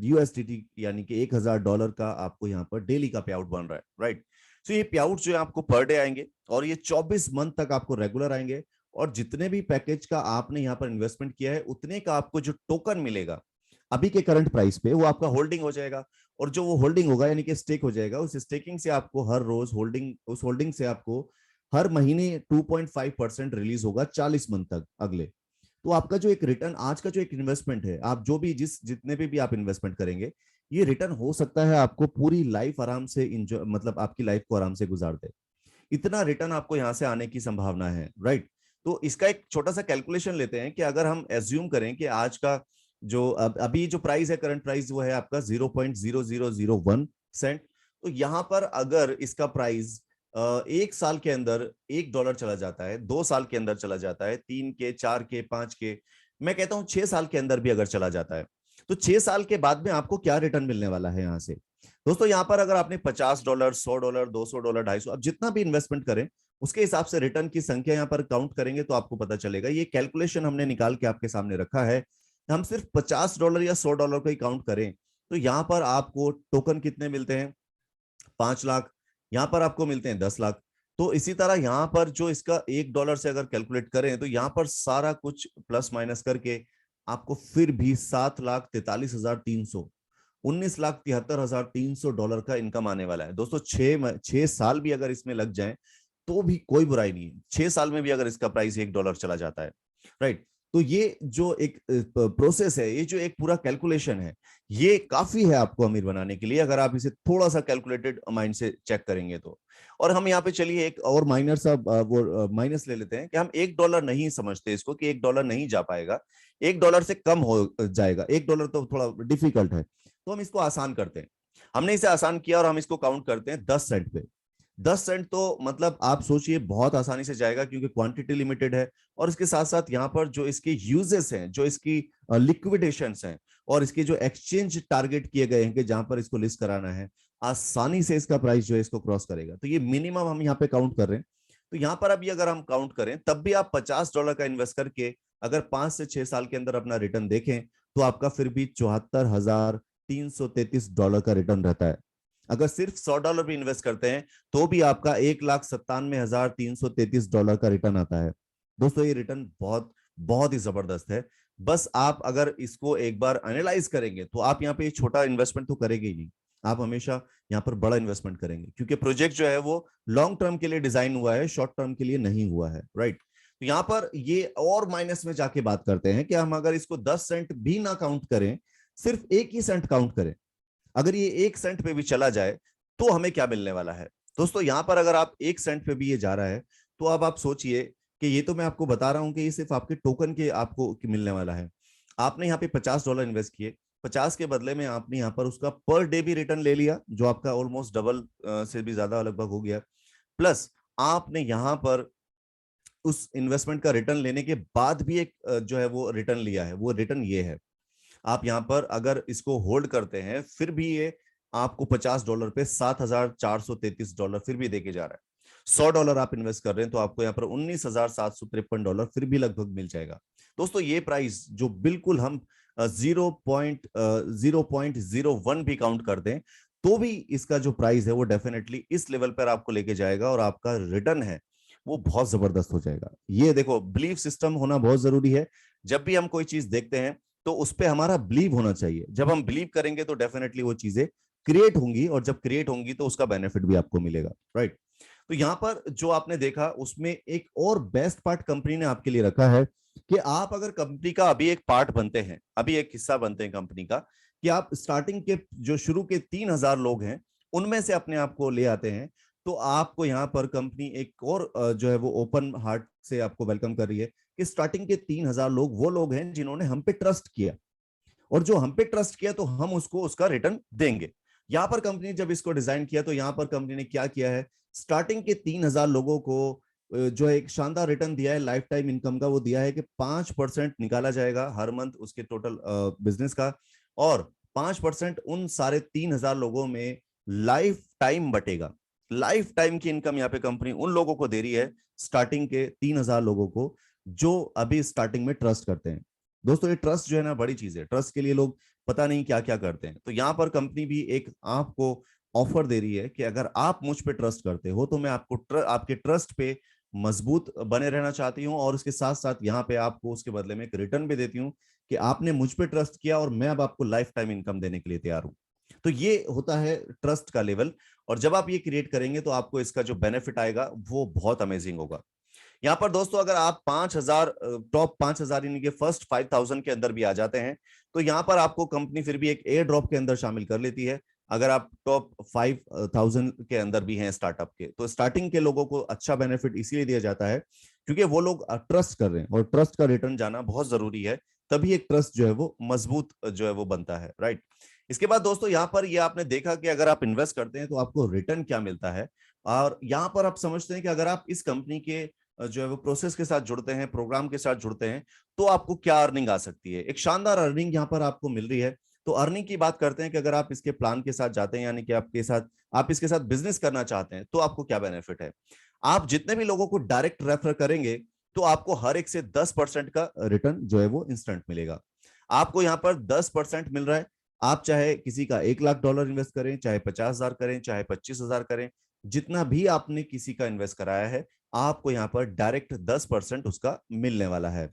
USDT यानी कि $1000 का आपको यहाँ पर डेली का पे आउट बन रहा है, राइट। तो ये पे आउट जो है आपको पर डे आएंगे और ये 24 मंथ तक आपको रेगुलर आएंगे, और जितने भी पैकेज का आपने यहाँ पर इन्वेस्टमेंट किया है उतने का आपको जो टोकन मिलेगा अभी के करंट प्राइस पे, वो आपका होल्डिंग हो जाएगा। और जो वो होल्डिंग होगा यानी कि स्टेक हो जाएगा, उस स्टेकिंग से आपको हर रोज होल्डिंग, उस होल्डिंग से आपको हर महीने 2.5% रिलीज होगा 40 मंथ तक अगले। तो आपका जो एक रिटर्न, आज का जो एक इन्वेस्टमेंट है, आप जो भी जितने पे भी आप इन्वेस्टमेंट करेंगे, ये रिटर्न हो सकता है आपको पूरी लाइफ आराम से इंजॉय, मतलब आपकी लाइफ को आराम से गुजार दे। इतना रिटर्न आपको यहाँ से आने की संभावना है, राइट। तो इसका एक छोटा सा कैलकुलेशन लेते हैं कि अगर हम एज्यूम करें कि आज का जो अभी जो प्राइस है, करंट प्राइस, वो है आपका 0.0001 सेंट। तो यहाँ पर अगर इसका प्राइस 1 साल के अंदर $1 चला जाता है, 2 साल के अंदर चला जाता है, 3 के, 4 के, 5 के, मैं कहता हूं 6 साल के अंदर भी अगर चला जाता है, तो 6 साल के बाद में आपको क्या रिटर्न मिलने वाला है यहाँ से। दोस्तों यहाँ पर अगर आपने $50, $100, $200, 250, अब जितना भी इन्वेस्टमेंट करें उसके हिसाब से रिटर्न की संख्या यहाँ पर काउंट करेंगे तो आपको पता चलेगा। ये कैलकुलेशन हमने निकाल के आपके सामने रखा है। हम सिर्फ $50 या $100 का ही काउंट करें तो यहाँ पर आपको टोकन कितने मिलते हैं, 5 लाख। यहाँ पर आपको मिलते हैं 10 लाख। तो इसी तरह यहाँ पर जो इसका $1 से अगर कैलकुलेट करें तो यहाँ पर सारा कुछ प्लस माइनस करके आपको फिर भी $7,43,300, $19,73,300 का इनकम आने वाला है। दोस्तों 6 साल भी अगर इसमें लग जाए तो भी कोई बुराई नहीं है। 6 साल में भी अगर इसका प्राइस $1 चला जाता है, राइट। तो ये जो एक प्रोसेस है, ये जो एक पूरा कैलकुलेशन है, ये काफी है आपको अमीर बनाने के लिए अगर आप इसे थोड़ा सा कैलकुलेटेड माइंड से चेक करेंगे तो। और हम यहाँ पे चलिए एक और माइनर सा वो माइनस ले लेते हैं कि हम $1 नहीं समझते इसको कि $1 नहीं जा पाएगा, $1 से कम हो जाएगा, $1 तो थोड़ा डिफिकल्ट है, तो हम इसको आसान करते हैं। हमने इसे आसान किया और हम इसको काउंट करते हैं 10 सेंट पे। 10 सेंट तो मतलब आप सोचिए बहुत आसानी से जाएगा क्योंकि क्वांटिटी लिमिटेड है, और इसके साथ साथ यहाँ पर जो इसके यूजेस हैं, जो इसकी लिक्विडेशंस हैं, और इसके जो एक्सचेंज टारगेट किए गए हैं कि जहां पर इसको लिस्ट कराना है, आसानी से इसका प्राइस जो है इसको क्रॉस करेगा। तो ये मिनिमम हम यहाँ पे काउंट कर रहे हैं। तो यहाँ पर अभी अगर हम काउंट करें तब भी आप $50 का इन्वेस्ट करके अगर 5 से 6 साल के अंदर अपना रिटर्न देखें तो आपका फिर भी $74,333 का रिटर्न रहता है। अगर सिर्फ $100 भी इन्वेस्ट करते हैं तो भी आपका $1,97,333 का रिटर्न आता है। दोस्तों ये रिटर्न बहुत बहुत ही जबरदस्त है। बस आप अगर इसको एक बार एनालाइज करेंगे तो आप यहाँ पे छोटा इन्वेस्टमेंट तो करेंगे ही नहीं, आप हमेशा यहाँ पर बड़ा इन्वेस्टमेंट करेंगे, क्योंकि प्रोजेक्ट जो है वो लॉन्ग टर्म के लिए डिजाइन हुआ है, शॉर्ट टर्म के लिए नहीं हुआ है, राइट। तो यहाँ पर ये और माइनस में जाके बात करते हैं कि हम अगर इसको 10 सेंट भी ना काउंट करें, सिर्फ 1 ही सेंट काउंट करें, अगर ये 1 सेंट पे भी चला जाए तो हमें क्या मिलने वाला है। दोस्तों यहाँ पर अगर आप 1 सेंट पे भी ये जा रहा है तो अब आप सोचिए कि ये तो मैं आपको बता रहा हूं कि ये सिर्फ आपके टोकन के आपको मिलने वाला है। आपने यहाँ पे $50 इन्वेस्ट किए, 50 के बदले में आपने यहाँ पर उसका पर डे भी रिटर्न ले लिया जो आपका ऑलमोस्ट डबल से भी ज्यादा लगभग हो गया। प्लस आपने यहाँ पर उस इन्वेस्टमेंट का रिटर्न लेने के बाद भी एक जो है वो रिटर्न लिया है, वो रिटर्न ये है। आप यहाँ पर अगर इसको होल्ड करते हैं फिर भी ये आपको $50 पे $7,433 फिर भी देके जा रहा है। $100 आप इन्वेस्ट कर रहे हैं तो आपको यहाँ पर $19,753 फिर भी लगभग मिल जाएगा। दोस्तों ये प्राइस जो बिल्कुल हम 0.01 भी काउंट कर दें तो भी इसका जो प्राइस है वो डेफिनेटली इस लेवल पर आपको लेके जाएगा और आपका रिटर्न है वो बहुत जबरदस्त हो जाएगा। ये देखो बिलीफ सिस्टम होना बहुत जरूरी है। जब भी हम कोई चीज देखते हैं तो उस पर हमारा बिलीव होना चाहिए। जब हम बिलीव करेंगे तो डेफिनेटली वो चीजें क्रिएट होंगी, और जब क्रिएट होंगी तो उसका बेनिफिट भी आपको मिलेगा, राइट। तो यहाँ पर जो आपने देखा उसमें एक और बेस्ट पार्ट कंपनी ने आपके लिए रखा है कि आप अगर कंपनी का अभी एक पार्ट बनते हैं, अभी एक हिस्सा बनते हैं कंपनी का, कि आप स्टार्टिंग के जो शुरू के 3,000 लोग हैं उनमें से अपने आप को ले आते हैं, तो आपको यहाँ पर कंपनी एक और जो है वो ओपन हार्ट से आपको वेलकम कर रही है कि स्टार्टिंग के 3,000 लोग वो लोग हैं जिन्होंने हम पे ट्रस्ट किया, और जो हम पे ट्रस्ट किया तो हम उसको उसका रिटर्न देंगे। यहाँ पर कंपनी जब इसको डिजाइन किया तो यहाँ पर कंपनी ने क्या किया है, स्टार्टिंग के 3,000 लोगों को जो एक शानदार रिटर्न दिया है लाइफ टाइम इनकम का, वो दिया है कि 5% निकाला जाएगा हर मंथ उसके टोटल बिजनेस का, और 5% उन सारे 3,000 लोगों में लाइफ टाइम बटेगा। लाइफ टाइम की इनकम यहाँ पे कंपनी उन लोगों को दे रही है, स्टार्टिंग के 3,000 लोगों को जो अभी स्टार्टिंग में ट्रस्ट करते हैं। दोस्तों ये ट्रस्ट जो है ना बड़ी चीज है। ट्रस्ट के लिए लोग पता नहीं क्या क्या करते हैं। तो यहाँ पर कंपनी भी एक आपको ऑफर दे रही है कि अगर आप मुझ पे ट्रस्ट करते हो तो मैं आपको आपके ट्रस्ट पे मजबूत बने रहना चाहती हूँ, और उसके साथ साथ यहाँ पे आपको उसके बदले में एक रिटर्न भी देती हूँ कि आपने मुझ पे ट्रस्ट किया और मैं अब आपको लाइफ टाइम इनकम देने के लिए तैयार हूँ। तो ये होता है ट्रस्ट का लेवल, और जब आप ये क्रिएट करेंगे तो आपको इसका जो बेनिफिट आएगा वो बहुत अमेजिंग होगा। यहाँ पर दोस्तों अगर आप 5,000 टॉप 5,000 यानी कि फर्स्ट 5,000 के अंदर भी आ जाते हैं तो यहाँ पर आपको कंपनी फिर भी एक एयर ड्रॉप के अंदर शामिल कर लेती है। अगर आप टॉप 5,000 के अंदर भी हैं स्टार्टअप के, तो स्टार्टिंग के लोगों को अच्छा बेनिफिट इसीलिए दिया जाता है क्योंकि वो लोग ट्रस्ट कर रहे हैं, और ट्रस्ट का रिटर्न जाना बहुत जरूरी है, तभी एक ट्रस्ट जो है वो मजबूत जो है वो बनता है, राइट। इसके बाद दोस्तों यहाँ पर ये आपने देखा कि अगर आप इन्वेस्ट करते हैं तो आपको रिटर्न क्या मिलता है, और यहाँ पर आप समझते हैं कि अगर आप इस कंपनी के जो है वो प्रोसेस के साथ जुड़ते हैं, प्रोग्राम के साथ जुड़ते हैं, तो आपको क्या अर्निंग आ सकती है। एक शानदार अर्निंग यहाँ पर आपको मिल रही है। तो अर्निंग की बात करते हैं कि अगर आप इसके प्लान के साथ जाते हैं, यानी कि आप इसके साथ बिजनेस करना चाहते हैं, तो आपको क्या बेनिफिट है। आप जितने भी लोगों को डायरेक्ट रेफर करेंगे तो आपको हर एक से 10% का रिटर्न जो है वो इंस्टेंट मिलेगा। आपको यहाँ पर 10% मिल रहा है। आप चाहे किसी का $1,00,000 इन्वेस्ट करें, चाहे 50,000 करें, चाहे 25,000 करें, जितना भी आपने किसी का इन्वेस्ट कराया है, आपको यहाँ पर डायरेक्ट 10% उसका मिलने वाला है।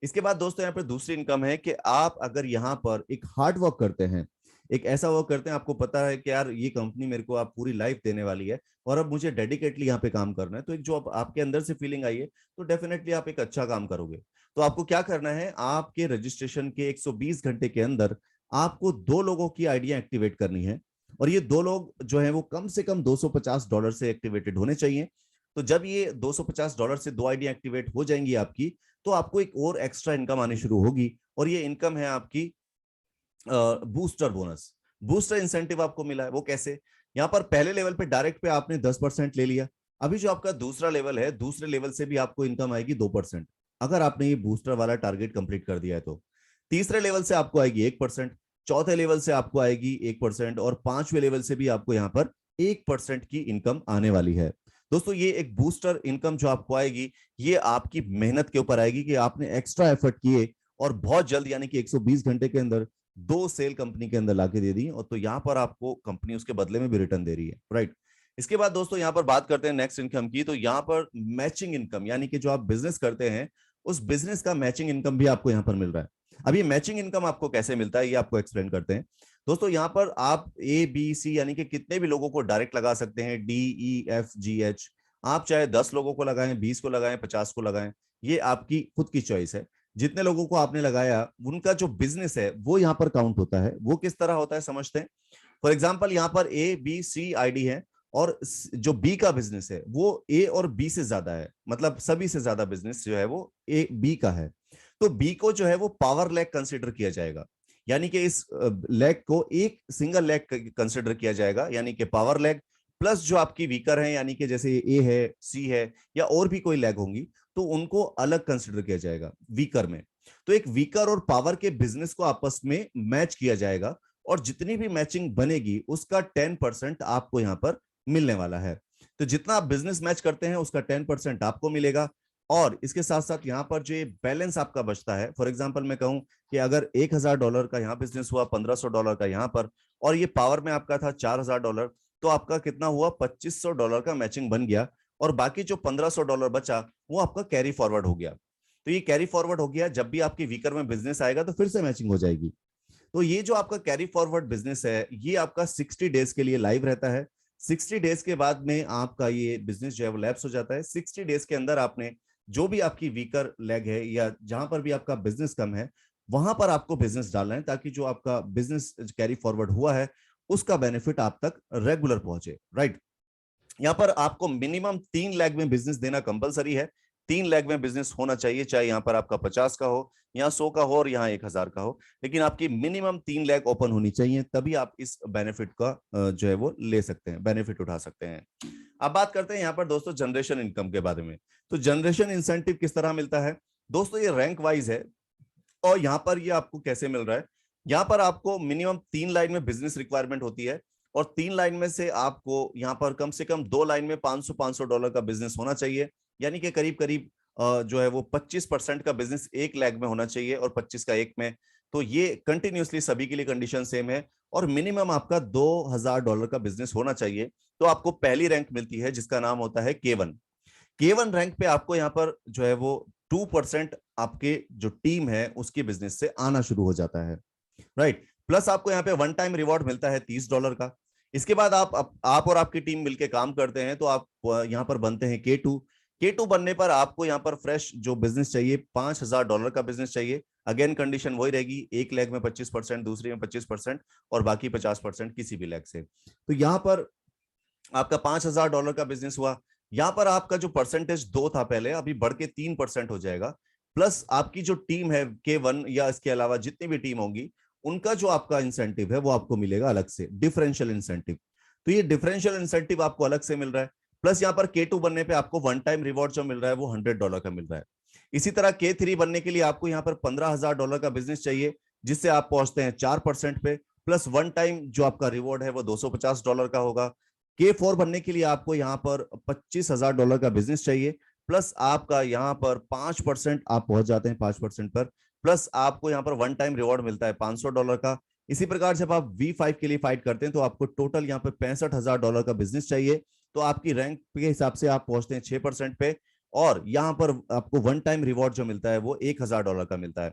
इसके बाद दोस्तों यहाँ पर दूसरी इनकम है कि आप अगर यहाँ पर एक हार्ड वर्क करते हैं, एक ऐसा वर्क करते हैं, आपको पता है कि यार ये कंपनी मेरे को आप पूरी लाइफ देने वाली है और अब मुझे डेडिकेटली यहाँ पे काम करना है, तो एक जो आपके अंदर से फीलिंग आई है, तो डेफिनेटली आप एक अच्छा काम करोगे। तो आपको क्या करना है, आपके रजिस्ट्रेशन के 120 घंटे के अंदर आपको 2 लोगों की आइडिया एक्टिवेट करनी है, और ये 2 लोग जो है वो कम से कम $250 से एक्टिवेटेड होने चाहिए। तो जब ये $250 से 2 आइडिया एक्टिवेट हो जाएंगी आपकी, तो आपको एक और एक्स्ट्रा इनकम आनी शुरू होगी, और ये इनकम है आपकी बूस्टर बोनस। बूस्टर इंसेंटिव आपको मिला है, वो कैसे। यहाँ पर पहले लेवल पे डायरेक्ट पे आपने 10% ले लिया, अभी जो आपका दूसरा लेवल है, दूसरे लेवल से भी आपको इनकम आएगी 2%, अगर आपने ये बूस्टर वाला टारगेट कंप्लीट कर दिया है तो। तीसरे लेवल से आपको आएगी 1%, चौथे लेवल से आपको आएगी 1%, और पांचवें लेवल से भी आपको यहाँ पर 1% की इनकम आने वाली है। दोस्तों ये एक बूस्टर इनकम जो आपको आएगी, ये आपकी मेहनत के ऊपर आएगी कि आपने एक्स्ट्रा एफर्ट किए और बहुत जल्द यानी कि 120 घंटे के अंदर 2 सेल कंपनी के अंदर लाके दे दी, और तो यहाँ पर आपको कंपनी उसके बदले में भी रिटर्न दे रही है, राइट। इसके बाद दोस्तों यहाँ पर बात करते हैं नेक्स्ट इनकम की। तो यहाँ पर मैचिंग इनकम, यानी कि जो आप बिजनेस करते हैं उस बिजनेस का मैचिंग इनकम भी आपको यहाँ पर मिल रहा है। अब ये मैचिंग इनकम आपको कैसे मिलता है, ये आपको एक्सप्लेन करते हैं। दोस्तों यहाँ पर आप ABC यानी कि कितने भी लोगों को डायरेक्ट लगा सकते हैं, DEFGH। आप चाहे 10 लोगों को लगाएं, 20 को लगाएं, 50 को लगाएं, ये आपकी खुद की चॉइस है। जितने लोगों को आपने लगाया उनका जो बिजनेस है वो यहाँ पर काउंट होता है। वो किस तरह होता है समझते हैं। फॉर एग्जाम्पल यहाँ पर ABCID है, और जो B का बिजनेस है वो A और B से ज्यादा है, मतलब सभी से ज्यादा बिजनेस जो है वो B का है। तो B को जो है वो पावर लैग कंसिडर किया जाएगा, यानी कि इस लैग को एक सिंगल लैग कंसिडर किया जाएगा, यानी कि पावर लैग प्लस जो आपकी वीकर है, यानी कि जैसे A है, C है, या और भी कोई लैग होंगी, तो उनको अलग कंसिडर किया जाएगा वीकर में। तो एक वीकर और पावर के बिजनेस को आपस में मैच किया जाएगा, और जितनी भी मैचिंग बनेगी उसका 10% आपको यहां पर मिलने वाला है। तो जितना आप बिजनेस मैच करते हैं उसका 10% आपको मिलेगा, और इसके साथ साथ यहाँ पर जो बैलेंस आपका बचता है, फॉर एग्जांपल मैं कहूं कि अगर $1,000 का यहाँ बिजनेस हुआ, $1,500 का यहाँ पर, और ये पावर में आपका था $4,000, तो आपका कितना हुआ, $2,500 का मैचिंग बन गया, और बाकी जो $1,500 बचा वो आपका कैरी फॉरवर्ड हो गया। तो ये कैरी फॉरवर्ड हो गया, जब भी आपकी वीकर में बिजनेस आएगा तो फिर से मैचिंग हो जाएगी। तो ये जो आपका कैरी फॉरवर्ड बिजनेस है ये आपका 60 डेज के लिए लाइव रहता है। 60 डेज के बाद में आपका ये बिजनेस जो है वो लैप्स हो जाता है। 60 डेज के अंदर आपने जो भी आपकी वीकर लेग है या जहां पर भी आपका बिजनेस कम है वहां पर आपको बिजनेस डालना है, ताकि जो आपका बिजनेस कैरी फॉरवर्ड हुआ है उसका बेनिफिट आप तक रेगुलर पहुंचे, राइट। यहाँ पर आपको मिनिमम 3 लाख में बिजनेस देना कंपलसरी है। 3 लाख में बिजनेस होना चाहिए, चाहे यहाँ पर आपका 50 का हो, यहाँ 100 का हो, और यहाँ 1,000 का हो, लेकिन आपकी मिनिमम 3 लाख ओपन होनी चाहिए, तभी आप इस बेनिफिट का जो है वो ले सकते हैं, बेनिफिट उठा सकते हैं। अब बात करते हैं यहाँ पर दोस्तों जनरेशन इनकम के बारे में। तो जनरेशन इंसेंटिव किस तरह मिलता है दोस्तों, ये रैंक वाइज है, और यहाँ पर ये आपको कैसे मिल रहा है। यहाँ पर आपको मिनिमम 3 लाइन में बिजनेस रिक्वायरमेंट होती है, और 3 लाइन में से आपको यहाँ पर कम से कम 2 लाइन में $500 का बिजनेस होना चाहिए, यानी कि करीब करीब जो है वो 25% का बिजनेस 1 लाख में होना चाहिए और 25 का 1 में। तो ये कंटिन्यूअसली सभी के लिए कंडीशन सेम है, और मिनिमम आपका $2000 का बिजनेस होना चाहिए। तो आपको पहली रैंक मिलती है जिसका नाम होता है K1। K1 रैंक पे आपको यहाँ पर जो है वो 2% आपके जो टीम है उसके बिजनेस से आना शुरू हो जाता है, राइट। प्लस आपको यहाँ पे वन टाइम रिवॉर्ड मिलता है $30 का। इसके बाद आप और आपकी टीम मिलकर काम करते हैं तो आप यहाँ पर बनते हैं K2। K2 बनने पर आपको यहाँ पर फ्रेश जो बिजनेस चाहिए, $5000 का बिजनेस चाहिए। अगेन कंडीशन वही रहेगी, एक लेग में 25%, दूसरी में 25% और बाकी 50% किसी भी लेग से। तो यहाँ पर आपका $5000 का बिजनेस हुआ। यहां पर आपका जो परसेंटेज 2 था पहले, अभी बढ़ के 3% हो जाएगा। प्लस आपकी जो टीम है K1 या इसके अलावा जितनी भी टीम होंगी, उनका जो आपका इंसेंटिव है वो आपको मिलेगा अलग से, डिफरेंशियल इंसेंटिव। तो ये डिफरेंशियल इंसेंटिव आपको अलग से मिल रहा है। प्लस यहाँ पर K2 बनने पे आपको वन टाइम रिवॉर्ड जो मिल रहा है वो $100 का मिल रहा है। इसी तरह K3 बनने के लिए आपको यहाँ पर $15000 का बिजनेस चाहिए, जिससे आप पहुंचते हैं 4% पे। प्लस वन टाइम जो आपका रिवॉर्ड है वो $250 का होगा। K4 बनने के लिए आपको यहाँ पर $25000 का बिजनेस चाहिए, प्लस आपका यहाँ पर 5% आप पहुंच जाते हैं 5% पर। प्लस आपको यहाँ पर वन टाइम रिवॉर्ड मिलता है $500 का। इसी प्रकार जब आप V5 के लिए फाइट करते हैं तो आपको टोटल यहाँ पे $65000 का बिजनेस चाहिए। तो आपकी रैंक के हिसाब से आप पहुंचते हैं 6% पे, और यहाँ पर आपको वन टाइम रिवॉर्ड जो मिलता है वो $1000 का मिलता है।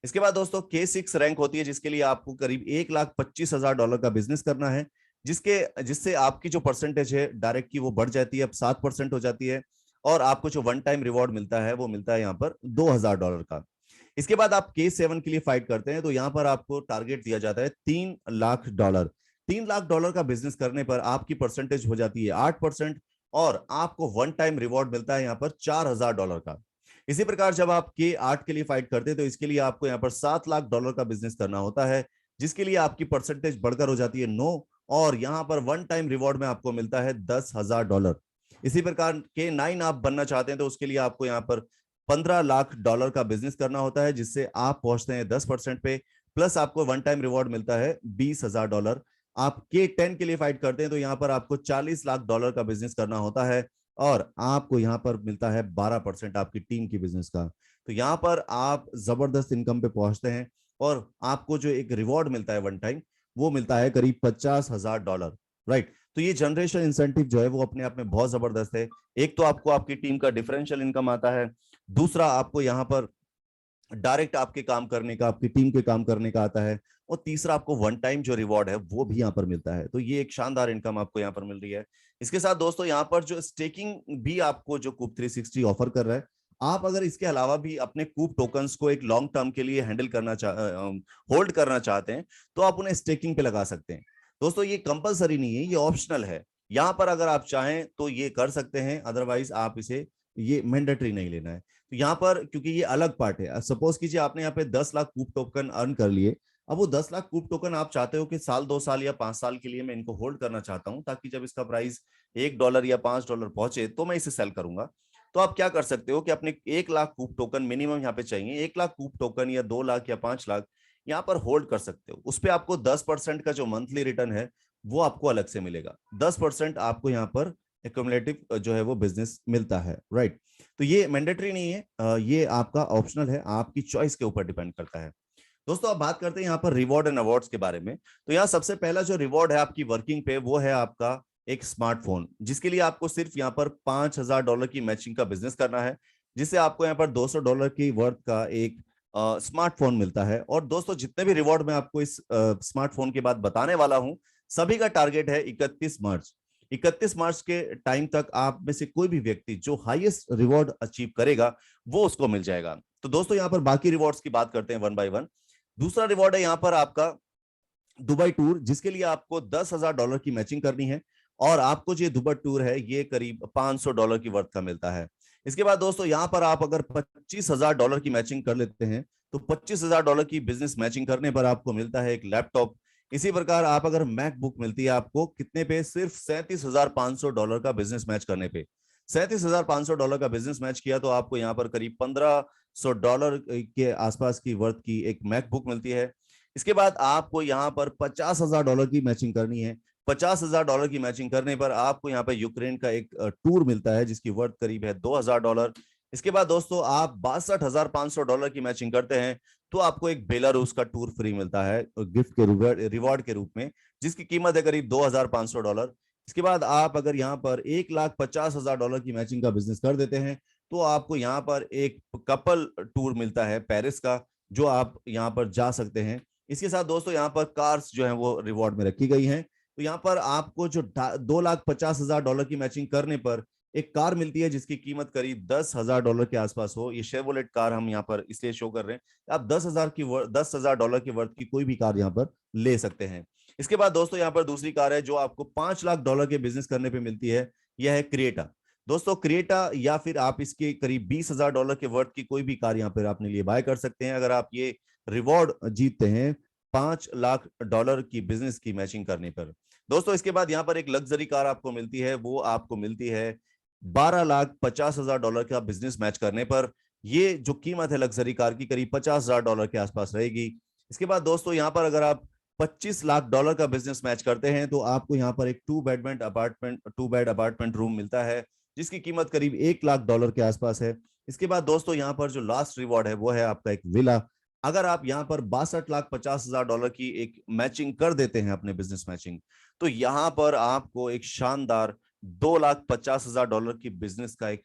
इसके बाद दोस्तों K6 रैंक होती है, जिसके लिए आपको करीब $1,25,000 का बिजनेस करना है, जिससे आपकी जो परसेंटेज है डायरेक्ट की वो बढ़ जाती है, अब 7% हो जाती है। और आपको जो वन टाइम रिवॉर्ड मिलता है वो मिलता है यहाँ पर $2000 का। इसके बाद आप K7 के लिए फाइट करते हैं तो यहाँ पर आपको टारगेट दिया जाता है $3,00,000। $3,00,000 का बिजनेस करने पर आपकी परसेंटेज हो जाती है 8%, और आपको वन टाइम रिवॉर्ड मिलता है यहाँ पर $4000 का। इसी प्रकार जब आप K8 के लिए फाइट करते हैं तो इसके लिए आपको यहाँ पर $7,00,000 का बिजनेस करना होता है, जिसके लिए आपकी परसेंटेज बढ़कर हो जाती है 9, और यहां पर वन टाइम रिवॉर्ड में आपको मिलता है $10,000। इसी प्रकार K9 आप बनना चाहते हैं तो उसके लिए आपको यहां पर $15,00,000 का बिजनेस करना होता है, जिससे आप पहुंचते हैं 10% पे। प्लस आपको वन टाइम रिवॉर्ड मिलता है $20,000। आप K10 के लिए फाइट करते हैं तो यहाँ पर आपको $40,00,000 का बिजनेस करना होता है, और आपको यहाँ पर मिलता है 12% आपकी टीम की बिजनेस का। तो यहाँ पर आप जबरदस्त इनकम पे पहुंचते हैं, और आपको जो एक रिवॉर्ड मिलता है वन टाइम, वो मिलता है करीब $50,000, राइट। तो ये जनरेशन इंसेंटिव जो है वो अपने आप में बहुत जबरदस्त है। एक तो आपको आपकी टीम का डिफरेंशियल इनकम आता है, दूसरा आपको यहाँ पर डायरेक्ट आपके काम करने का, आपकी टीम के काम करने का आता है, और तीसरा आपको वन टाइम जो रिवॉर्ड है वो भी यहाँ पर मिलता है। तो ये एक शानदार इनकम आपको यहाँ पर मिल रही है। इसके साथ दोस्तों यहाँ पर जो स्टेकिंग भी आपको जो कूप 360 ऑफर कर रहा है, आप अगर इसके अलावा भी अपने कूप टोकन्स को एक लॉन्ग टर्म के लिए हैंडल करना होल्ड करना चाहते हैं तो आप उन्हें स्टेकिंग पे लगा सकते हैं। दोस्तों ये कंपलसरी नहीं है, ये ऑप्शनल है। यहाँ पर अगर आप चाहें तो ये कर सकते हैं, अदरवाइज आप इसे, ये मैंडेटरी नहीं लेना है। तो यहाँ पर क्योंकि ये अलग पार्ट है, सपोज कीजिए आपने यहाँ पे 10 लाख कूप टोकन अर्न कर लिए। अब वो 10 लाख कूप टोकन आप चाहते हो कि साल 2 साल या 5 साल के लिए मैं इनको होल्ड करना चाहता हूं, ताकि जब इसका प्राइस $1 या $5 पहुंचे तो मैं इसे सेल करूंगा। तो आप क्या कर सकते हो कि अपने 1 लाख कूप टोकन मिनिमम यहाँ पे चाहिए, 1 लाख कूप टोकन या 2 लाख या 5 लाख यहाँ पर होल्ड कर सकते हो। उस पर आपको 10% का जो मंथली रिटर्न है वो आपको अलग से मिलेगा। 10% आपको यहाँ पर एक्युमुलेटिव जो है वो बिजनेस मिलता है, राइट। तो ये मैंडेटरी नहीं है, ये आपका ऑप्शनल है, आपकी चॉइस के ऊपर डिपेंड करता है। दोस्तों अब बात करते हैं यहाँ पर रिवॉर्ड एंड अवार्ड्स के बारे में। तो यहाँ सबसे पहला जो रिवॉर्ड है आपकी वर्किंग पे, वो है आपका एक स्मार्टफोन, जिसके लिए आपको सिर्फ यहाँ पर $5000 की मैचिंग का बिजनेस करना है, जिससे आपको यहाँ पर $200 की वर्थ का एक स्मार्टफोन मिलता है। और दोस्तों जितने भी रिवॉर्ड मैं आपको इस स्मार्टफोन के बाद बताने वाला हूँ, सभी का टारगेट है 31 मार्च। 31 मार्च के टाइम तक आप में से कोई भी व्यक्ति जो हाईएस्ट रिवॉर्ड अचीव करेगा वो उसको मिल जाएगा। तो दोस्तों यहाँ पर बाकी रिवॉर्ड्स की बात करते हैं वन बाय वन। दूसरा रिवॉर्ड है यहाँ पर आपका दुबई टूर, जिसके लिए आपको $10,000 की मैचिंग करनी है, और आपको जो दुबई टूर है ये करीब $500 की वर्थ का मिलता है। इसके बाद दोस्तों यहाँ पर आप अगर $25,000 की मैचिंग कर लेते हैं तो $25,000 की बिजनेस मैचिंग करने पर आपको मिलता है एक लैपटॉप। इसी प्रकार आप अगर मैकबुक मिलती है आपको कितने पे, सिर्फ $37,500 का बिजनेस मैच करने पे। $37,500 का बिजनेस मैच किया तो आपको यहाँ पर करीब $1,500 के आसपास की वर्थ की एक मैकबुक मिलती है। इसके बाद आपको यहाँ पर $50,000 की मैचिंग करनी है। $50,000 की मैचिंग करने पर आपको यहाँ पर यूक्रेन का एक टूर मिलता है, जिसकी वर्थ करीब है $2,000। इसके बाद दोस्तों आप $62,500 की मैचिंग करते हैं तो आपको एक बेलारूस का टूर फ्री मिलता है गिफ्ट के रिवॉर्ड के रूप में, जिसकी कीमत है करीब $2,500। इसके बाद आप अगर यहाँ पर $1,50,000 की मैचिंग का बिजनेस कर देते हैं तो आपको यहाँ पर एक कपल टूर मिलता है पेरिस का, जो आप यहाँ पर जा सकते हैं। इसके साथ दोस्तों यहाँ पर कार्स जो है वो रिवॉर्ड में रखी गई हैं। तो यहाँ पर आपको जो $2,50,000 की मैचिंग करने पर एक कार मिलती है जिसकी कीमत करीब $10,000 के आसपास हो। ये शेवरोलेट कार हम यहाँ पर इसलिए शो कर रहे हैं, आप $10,000 की वर्थ की कोई भी कार यहाँ पर ले सकते हैं। इसके बाद दोस्तों यहाँ पर दूसरी कार है जो आपको $5 लाख के बिजनेस करने पे मिलती है, यह है क्रिएटा। दोस्तों क्रिएटा या फिर आप इसके करीब $20,000 के वर्थ की कोई भी कार यहाँ पर अपने लिए बाय कर सकते हैं अगर आप ये रिवॉर्ड जीतते हैं $5 लाख की बिजनेस की मैचिंग करने पर। दोस्तों इसके बाद यहाँ पर एक लग्जरी कार आपको मिलती है, वो आपको मिलती है $12,50,000 का बिजनेस मैच करने पर। ये जो कीमत है लग्जरी कार की करीब $50,000 के आसपास रहेगी। इसके बाद दोस्तों यहाँ पर अगर आप $25 लाख का बिजनेस मैच करते हैं तो आपको यहाँ पर एक टू बेड अपार्टमेंट रूम मिलता है जिसकी कीमत करीब $1 लाख के आसपास है। इसके बाद दोस्तों यहाँ पर जो लास्ट रिवॉर्ड है वो है आपका एक विला। अगर आप यहाँ पर $62,50,000 की एक मैचिंग कर देते हैं अपने बिजनेस मैचिंग, तो यहाँ पर आपको एक शानदार $2,50,000 की बिजनेस का एक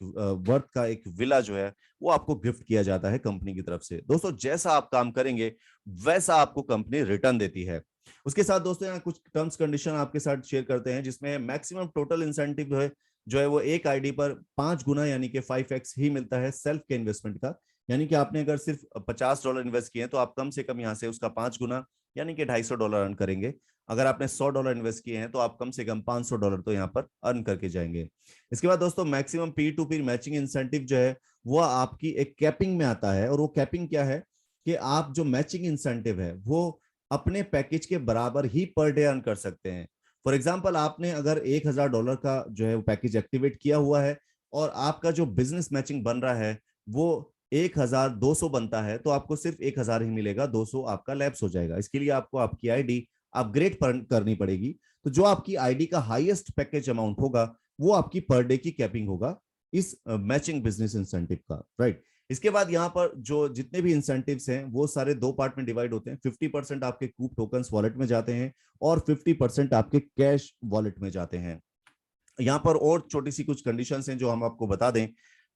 वर्थ का एक विला जो है वो आपको गिफ्ट किया जाता है कंपनी की तरफ से। दोस्तों जैसा आप काम करेंगे वैसा आपको कंपनी रिटर्न देती है। उसके साथ दोस्तों यहाँ कुछ टर्म्स कंडीशन आपके साथ शेयर करते हैं जिसमें मैक्सिमम टोटल इंसेंटिव जो है वो एक आईडी पर 5 गुना यानी कि 5x ही मिलता है सेल्फ के इन्वेस्टमेंट का। यानी कि आपने अगर सिर्फ $50 इन्वेस्ट किए तो आप कम से कम यहाँ से उसका 5 गुना यानी कि $250 अर्न करेंगे। अगर आपने $100 इन्वेस्ट किए हैं तो आप कम से कम $500 तो यहाँ पर अर्न करके जाएंगे। इसके बाद दोस्तों maximum Pir to Pir matching incentive जो है वो आपकी एक कैपिंग में आता है। और वो कैपिंग क्या है कि आप जो मैचिंग इंसेंटिव है वो अपने पैकेज के बराबर ही पर डे अर्न कर सकते हैं। फॉर एग्जाम्पल आपने अगर $1,000 का जो है पैकेज एक्टिवेट किया हुआ है और आपका जो बिजनेस मैचिंग बन रहा है वो 1,200 बनता है तो आपको सिर्फ 1,000 ही मिलेगा, 200 आपका लैप्स हो जाएगा। इसके लिए आपको आपकी आईडी अपग्रेड करनी पड़ेगी। तो जो आपकी आईडी का हाईएस्ट पैकेज अमाउंट होगा वो आपकी पर डे की कैपिंग होगा इस मैचिंग बिजनेस इंसेंटिव का, राइट। इसके बाद यहाँ पर जो जितने भी इंसेंटिव्स हैं वो सारे दो पार्ट में डिवाइड होते हैं। 50% आपके कूप टोकन्स वॉलेट में जाते हैं और 50% आपके कैश वॉलेट में जाते हैं। यहाँ पर और छोटी सी कुछ कंडीशंस हैं जो हम आपको बता दें।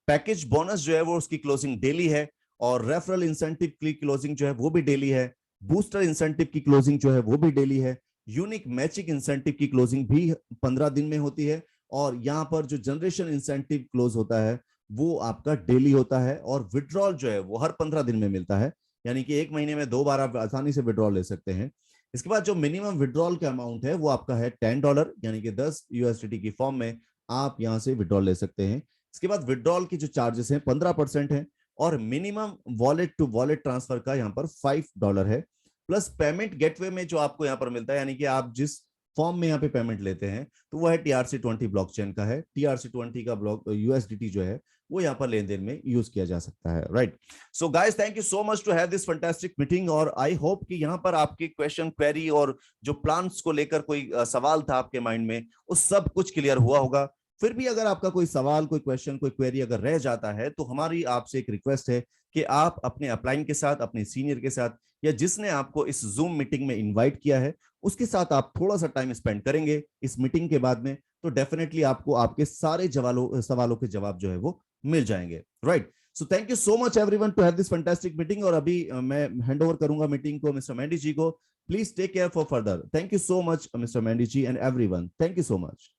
पैकेज बोनस जो है वो उसकी क्लोजिंग डेली है और रेफरल इंसेंटिव की क्लोजिंग जो है वो भी डेली है। बूस्टर इंसेंटिव की क्लोजिंग जो है वो भी डेली है। यूनिक मैचिंग इंसेंटिव की क्लोजिंग भी 15 दिन में होती है। और यहाँ पर जो जनरेशन इंसेंटिव क्लोज होता है वो आपका डेली होता है। और विड्रॉल जो है वो हर 15 दिन में मिलता है, यानी कि एक महीने में 2 बार आप आसानी से विड्रॉल ले सकते हैं। इसके बाद जो मिनिमम विड्रॉल का अमाउंट है वो आपका है $10 यानी कि 10 USDT की फॉर्म में आप यहां से विड्रॉल ले सकते हैं। इसके बाद विड्रॉल की जो चार्जेस हैं 15% है और minimum wallet to wallet transfer का यहाँ पर $5 है। प्लस पेमेंट गेटवे में जो आपको यहाँ पर मिलता है, यानी कि आप जिस फॉर्म में यहाँ पे पेमेंट लेते हैं तो वो है TRC20 ब्लॉकचेन का है। TRC20 का ब्लॉक USDT जो है वो यहाँ पर लेन देन में यूज किया जा सकता है, right. So guys thank you so much to have this fantastic meeting. और आई होप कि यहाँ पर आपके क्वेश्चन क्वेरी और जो प्लान्स को लेकर कोई सवाल था आपके माइंड में वो सब कुछ क्लियर हुआ होगा। फिर भी अगर आपका कोई सवाल, कोई क्वेश्चन, कोई क्वेरी अगर रह जाता है तो हमारी आपसे एक रिक्वेस्ट है कि आप अपने अपलाइन के साथ, अपने सीनियर के साथ या जिसने आपको इस जूम मीटिंग में इनवाइट किया है उसके साथ आप थोड़ा सा टाइम स्पेंड करेंगे इस मीटिंग के बाद में, तो डेफिनेटली आपको आपके सारे सवालों के जवाब जो है वो मिल जाएंगे, right. So thank you so much everyone to have this fantastic meeting. और अभी मैं हैंड ओवर करूंगा मीटिंग को मिस्टर मेंडी जी को। Please take care for further. Thank you so much Mister Mendi ji and everyone, thank you so much.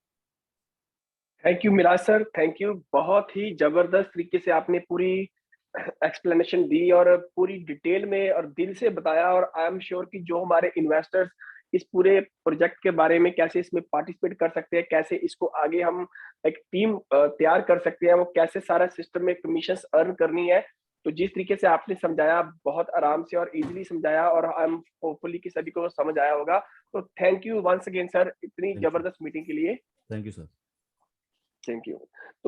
Thank you Miraj sir, thank you. बहुत ही जबरदस्त तरीके से आपने पूरी एक्सप्लेनेशन दी और पूरी डिटेल में और दिल से बताया। और आई एम श्योर कि जो हमारे इन्वेस्टर्स इस पूरे प्रोजेक्ट के बारे में कैसे इसमें पार्टिसिपेट कर सकते हैं, कैसे इसको आगे हम एक टीम तैयार कर सकते हैं, वो कैसे सारा सिस्टम में कमीशन अर्न करनी है, तो जिस तरीके से आपने समझाया बहुत आराम से और इजीली समझाया और आई एम होपफुली कि सभी को समझ आया होगा। तो thank you once again sir इतनी जबरदस्त मीटिंग के लिए। Thank you sir. Thank you.